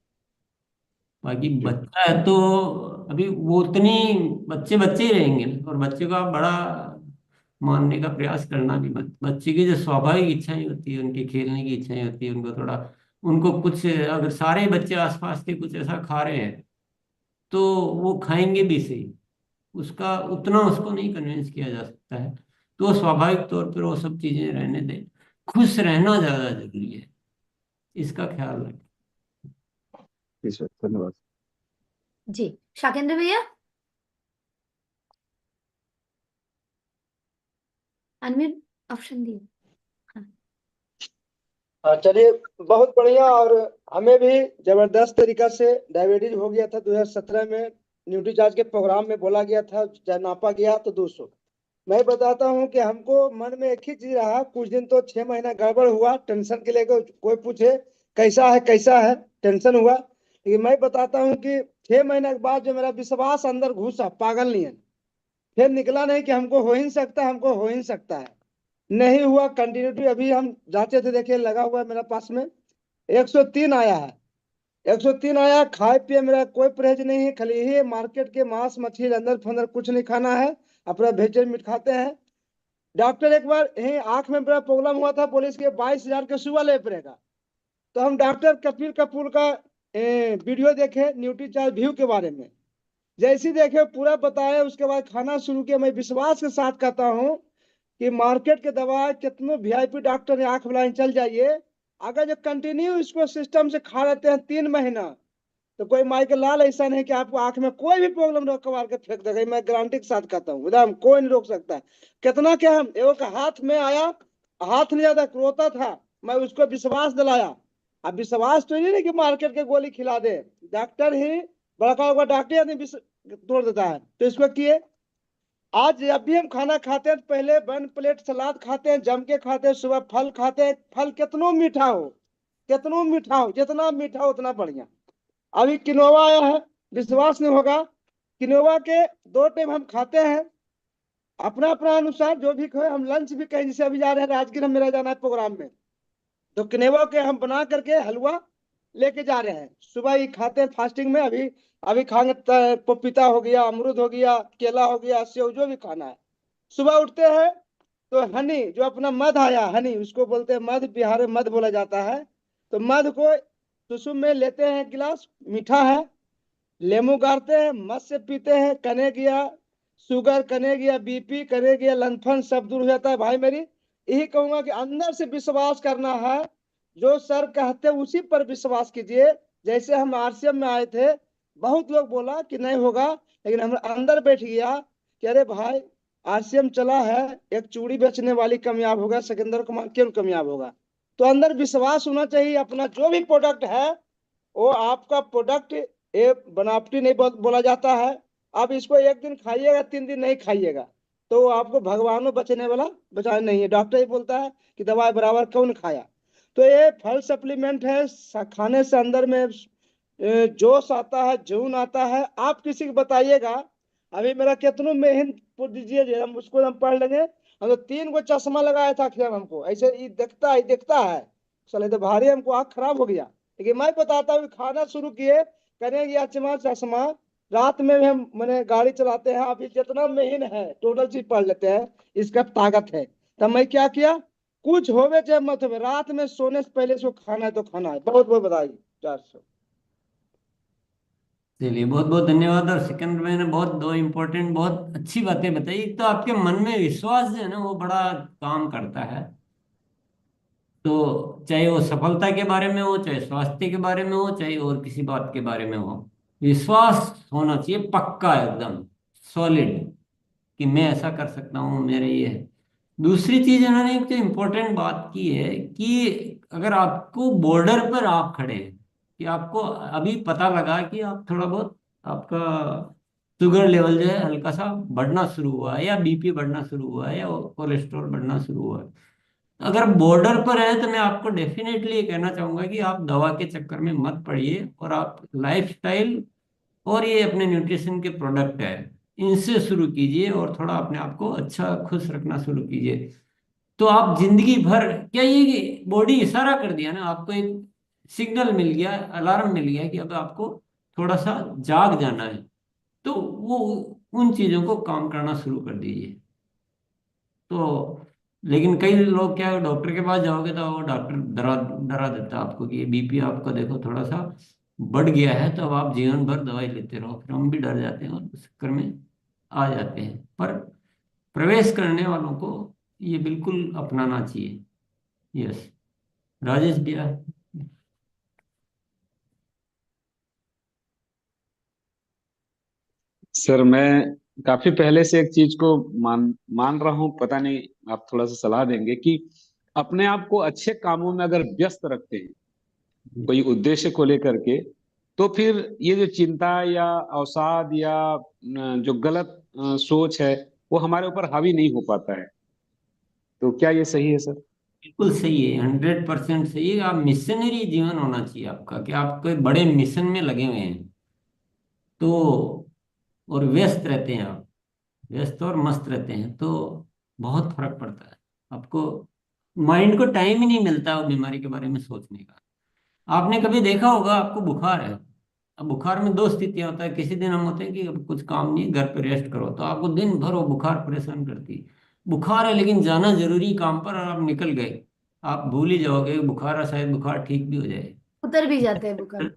बाकी बच्चा है तो अभी वो उतनी, बच्चे बच्चे ही रहेंगे ना, और बच्चे को आप बड़ा मानने का प्रयास करना भी मत। बच्चे की जो स्वाभाविक इच्छाएं होती है, उनकी खेलने की इच्छाएं होती है, उनको थोड़ा, उनको कुछ, अगर सारे बच्चे आसपास के कुछ ऐसा खा रहे हैं तो वो खाएंगे भी सही, उसका उतना उसको नहीं कन्विंस किया जा सकता है, तो स्वाभाविक तौर पर वो सब चीजें रहने दें। खुश रहना ज्यादा जरूरी है, इसका ख्याल रखें। जी सर, धन्यवाद। जी शाकेंद्र भैया, अनम्यूट ऑप्शन दिए। चलिए, बहुत बढ़िया। और हमें भी जबरदस्त तरीका से डायबिटीज हो गया था 2017 में। न्यूट्रीचार्ज के प्रोग्राम में बोला गया था, जब नापा गया तो 200। मैं बताता हूं कि हमको मन में एक ही चीज रहा, कुछ दिन तो 6 महीना गड़बड़ हुआ, टेंशन के लेकर कोई पूछे कैसा है, टेंशन हुआ। लेकिन मैं बताता हूं कि 6 महीने के बाद जो मेरा विश्वास अंदर घुसा पागल नहीं है, फिर निकला नहीं कि हमको हो ही नहीं सकता, हमको हो ही नहीं सकता है। नहीं हुआ, कंटिन्यूटी। अभी हम जाते थे, देखिए लगा हुआ है मेरे पास में 103 आया है। 103 आया। खाए पिए मेरा कोई परहेज नहीं है, खाली यही मार्केट के मांस मछली अंदर फंदर कुछ नहीं खाना है, अपना वेजिटेबल मीट खाते हैं। डॉक्टर एक बार यही आंख में मेरा प्रॉब्लम हुआ था, बोले इसके 22,000 का सुबह ले पड़ेगा। तो हम डॉक्टर कपिल कपूर का वीडियो देखे न्यूट्रीचार्ज व्यू के बारे में, जैसे देखे पूरा बताया, उसके बाद खाना शुरू किया। मैं विश्वास के साथ कहता हूँ कि मार्केट के दवा कितनों वीआईपी डॉक्टर ने आंख बुलाने चल जाइए, अगर जो कंटिन्यू इसको सिस्टम से खा लेते हैं 3 महीना, तो कोई माई के लाल ऐसा नहीं कि आपको आंख में कोई भी प्रॉब्लम रोक कबार के फेंक देगा। मैं गारंटी के साथ कहता हूँ, एकदम कोई नहीं रोक सकता है। कितना क्या, हम एक हाथ में आया, हाथ नहीं ज्यादा रोता था, मैं उसको विश्वास दिलाया। अब विश्वास तो ये नहीं कि मार्केट के गोली खिला दे, डॉक्टर ही बड़का होगा, डॉक्टर नहीं तोड़ देता है। तो इसको किए, आज जब भी हम खाना खाते हैं तो पहले 1 प्लेट सलाद खाते हैं, जम के खाते हैं, सुबह फल खाते हैं। फल कितना मीठा हो, कितना मीठा हो, जितना मीठा हो उतना बढ़िया। अभी किनोवा आया है, विश्वास नहीं होगा, किनोवा के 2 टाइम हम खाते हैं, अपना अपना अनुसार जो भी खाए। हम लंच भी कहीं, जैसे अभी जा रहे हैं राजगीर, हम मेरा जाना है प्रोग्राम में, तो किनेवा के हम बना करके हलवा लेके जा रहे हैं, सुबह ही खाते हैं फास्टिंग में। अभी अभी खाएंगे पपीता हो गया, अमरूद हो गया, केला हो गया, सेव, जो भी खाना है। सुबह उठते हैं तो हनी, जो अपना मध आया हनी, उसको बोलते हैं मध, बिहार में मध बोला जाता है। तो मध को सुसुम में लेते हैं, गिलास मीठा है, लेमू गाड़ते हैं, मध से पीते हैं। कने गया शुगर, कने गया बीपी, कने गया लंथन, सब दूर हो जाता है। भाई मेरी यही कहूंगा कि अंदर से विश्वास करना है, जो सर कहते हैं उसी पर विश्वास कीजिए। जैसे हम आरसीएम में आए थे, बहुत लोग बोला कि नहीं होगा, लेकिन हम अंदर बैठ गया कि अरे भाई आरसीएम चला है, एक चूड़ी बेचने वाली कामयाब होगा, सिकंदर कुमार क्यों कामयाब होगा? तो अंदर विश्वास होना चाहिए, अपना जो भी प्रोडक्ट है वो आपका प्रोडक्ट ये बनावटी नहीं बोला जाता है। आप इसको एक दिन खाइएगा, 3 दिन नहीं खाइएगा तो आपको भगवानों बचने वाला बचाने नहीं है। डॉक्टर ही बोलता है कि दवाई बराबर कौन खाया। तो ये फल सप्लीमेंट है, खाने से अंदर में जोश आता है, जुनून आता है। आप किसी को बताइएगा, अभी मेरा कितनों मेहनत पूछ दीजिए, हम उसको हम पढ़ लेंगे। हम तो 3 गो चश्मा लगाया था कि हमको ऐसे ही देखता है चले तो भारी हमको आँख खराब हो गया। लेकिन मैं बताता हूँ, खाना शुरू किए करेंगे चश्मा चश्मा, रात में भी हम मैंने गाड़ी चलाते हैं। अभी जितना महीन है टोटल चीज पढ़ लेते हैं, इसका ताकत है। तब मैं क्या किया, कुछ होवे चाहे मत होवे, रात में सोने से पहले इसको खाना है तो खाना है। बहुत बहुत बधाई। 400। चलिए, बहुत बहुत धन्यवाद। और सिकंदर भाई ने बहुत दो इम्पोर्टेंट बहुत अच्छी बातें बताई। एक तो आपके मन में विश्वास जो है ना वो बड़ा काम करता है। तो चाहे वो सफलता के बारे में हो, चाहे स्वास्थ्य के बारे में हो, चाहे और किसी बात के बारे में हो, विश्वास होना चाहिए पक्का एकदम सॉलिड कि मैं ऐसा कर सकता हूँ, मेरे ये है। दूसरी चीज इन्होंने एक जो इम्पोर्टेंट बात की है कि अगर आपको बॉर्डर पर आप खड़े हैं, कि आपको अभी पता लगा कि आप थोड़ा बहुत आपका शुगर लेवल जो है हल्का सा बढ़ना शुरू हुआ है, या बीपी बढ़ना शुरू हुआ है, या कोलेस्ट्रॉल बढ़ना शुरू हुआ है, अगर बॉर्डर पर है तो मैं आपको डेफिनेटली ये कहना चाहूंगा कि आप दवा के चक्कर में मत पड़िए, और आप लाइफस्टाइल और ये अपने न्यूट्रिशन के प्रोडक्ट है इनसे शुरू कीजिए, और थोड़ा अपने आप को अच्छा खुश रखना शुरू कीजिए। तो आप जिंदगी भर, क्या ये बॉडी इशारा कर दिया ना आपको, एक सिग्नल मिल गया, अलार्म मिल गया कि अब आपको थोड़ा सा जाग जाना है, तो वो उन चीजों को काम करना शुरू कर दीजिए। तो लेकिन कई लोग क्या, डॉक्टर के पास जाओगे तो वो डॉक्टर डरा डरा देता है आपको कि ये बीपी आपका देखो थोड़ा सा बढ़ गया है, तो अब आप जीवन भर दवाई लेते रहो। फिर हम भी डर जाते हैं और उस चक्कर में आ जाते हैं। पर प्रवेश करने वालों को ये बिल्कुल अपनाना चाहिए। यस, राजेश भैया। सर मैं काफी पहले से एक चीज को मान मान रहा हूँ, पता नहीं आप थोड़ा सा सलाह देंगे कि अपने आप को अच्छे कामों में अगर व्यस्त रखते हैं कोई उद्देश्य को लेकर के, तो फिर ये जो चिंता या अवसाद या जो गलत सोच है वो हमारे ऊपर हावी नहीं हो पाता है। तो क्या ये सही है सर? बिल्कुल सही है, 100% सही है। आप मिशनरी जीवन होना चाहिए आपका, कि आप कोई बड़े मिशन में लगे हुए हैं तो, और व्यस्त रहते हैं आप, व्यस्त और मस्त रहते हैं तो बहुत फर्क पड़ता है आपको। माइंड को टाइम ही नहीं मिलता वो बीमारी के बारे में सोचने का। आपने कभी देखा होगा, आपको बुखार है, अब बुखार में दो स्थितियां होता है। किसी दिन हम होते हैं कि अब कुछ काम नहीं है, घर पे रेस्ट करो, तो आपको दिन भर वो बुखार परेशान करती है। बुखार है लेकिन जाना जरूरी काम पर, और आप निकल गए, आप भूल ही जाओगे बुखार है, शायद बुखार ठीक भी हो जाए। उतर भी जाते हैं बुखार।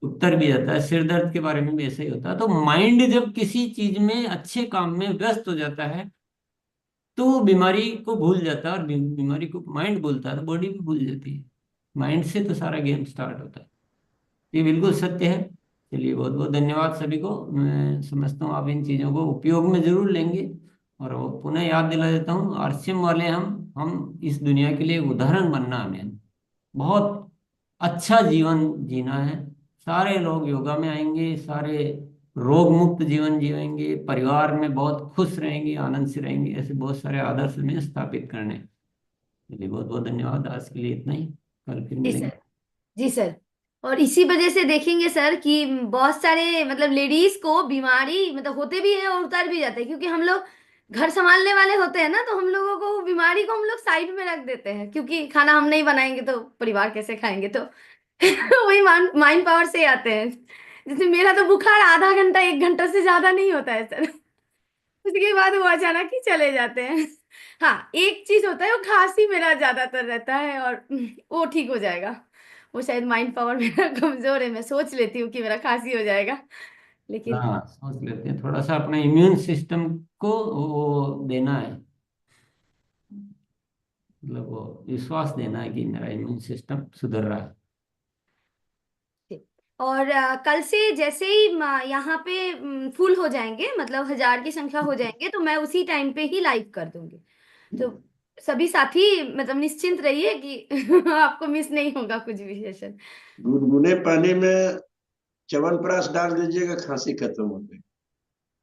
उत्तर भी जाता है। सिर दर्द के बारे में भी ऐसा ही होता है। तो माइंड जब किसी चीज में अच्छे काम में व्यस्त हो जाता है तो वो बीमारी को भूल जाता है, और बीमारी को माइंड भूलता है तो बॉडी भी भूल जाती है। माइंड से तो सारा गेम स्टार्ट होता है। ये बिल्कुल सत्य है। चलिए, बहुत बहुत धन्यवाद सभी को। मैं समझता हूँ आप इन चीज़ों को उपयोग में जरूर लेंगे। और वो पुनः याद दिला देता हूँ, आरसीएम वाले हम इस दुनिया के लिए एक उदाहरण बनना हमें, बहुत अच्छा जीवन जीना है। सारे लोग योगा में आएंगे, सारे रोग मुक्त जीवन जिएंगे, परिवार में बहुत खुश रहेंगे, आनंद से रहेंगे, ऐसे बहुत सारे आदर्श में स्थापित करने हैं। चलिए, बहुत बहुत धन्यवाद। आज के लिए इतना ही, कल फिर जी मिलेंगे। सर। जी सर। और इसी वजह से देखेंगे सर कि बहुत सारे मतलब लेडीज को बीमारी मतलब होते भी है और उतर भी जाते हैं, क्योंकि हम लोग घर संभालने वाले होते हैं ना, तो हम लोगों को बीमारी को हम लोग साइड में रख देते हैं, क्योंकि खाना हम नहीं बनाएंगे तो परिवार कैसे खाएंगे। तो वही माइंड पावर से आते हैं। जैसे मेरा तो बुखार आधा घंटा 1 घंटा से ज्यादा नहीं होता है सर। उसके बाद वो अचानक ही चले जाते हैं। हाँ, एक चीज होता है, वो खांसी मेरा ज्यादातर रहता है, और वो ठीक हो जाएगा। वो शायद माइंड पावर मेरा कमजोर है, मैं सोच लेती हूँ कि मेरा खांसी हो जाएगा, लेकिन हाँ, सोच लेते हैं, थोड़ा सा अपने इम्यून सिस्टम को वो देना है, मतलब वो विश्वास देना है कि मेरा इम्यून सिस्टम सुधर रहा है। और कल से जैसे ही यहाँ पे फुल हो जाएंगे, मतलब 1000 की संख्या हो जाएंगे, तो मैं उसी टाइम पे ही लाइव कर दूंगी। तो सभी साथी मतलब निश्चिंत रहिए कि आपको मिस नहीं होगा कुछ भी सेशन। गुनगुने पानी में च्यवनप्राश डाल दीजिएगा, खांसी खत्म हो गई।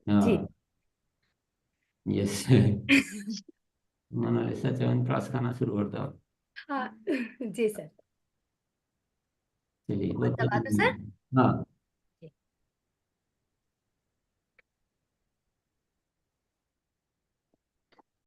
जी। हाँ, यस। मोनालिसा च्यवनप्राश खाना शुरू कर दो। हाँ जी सर। चलिए, और बहुत दबा बहुत दो सर। धन्यवाद। हाँ।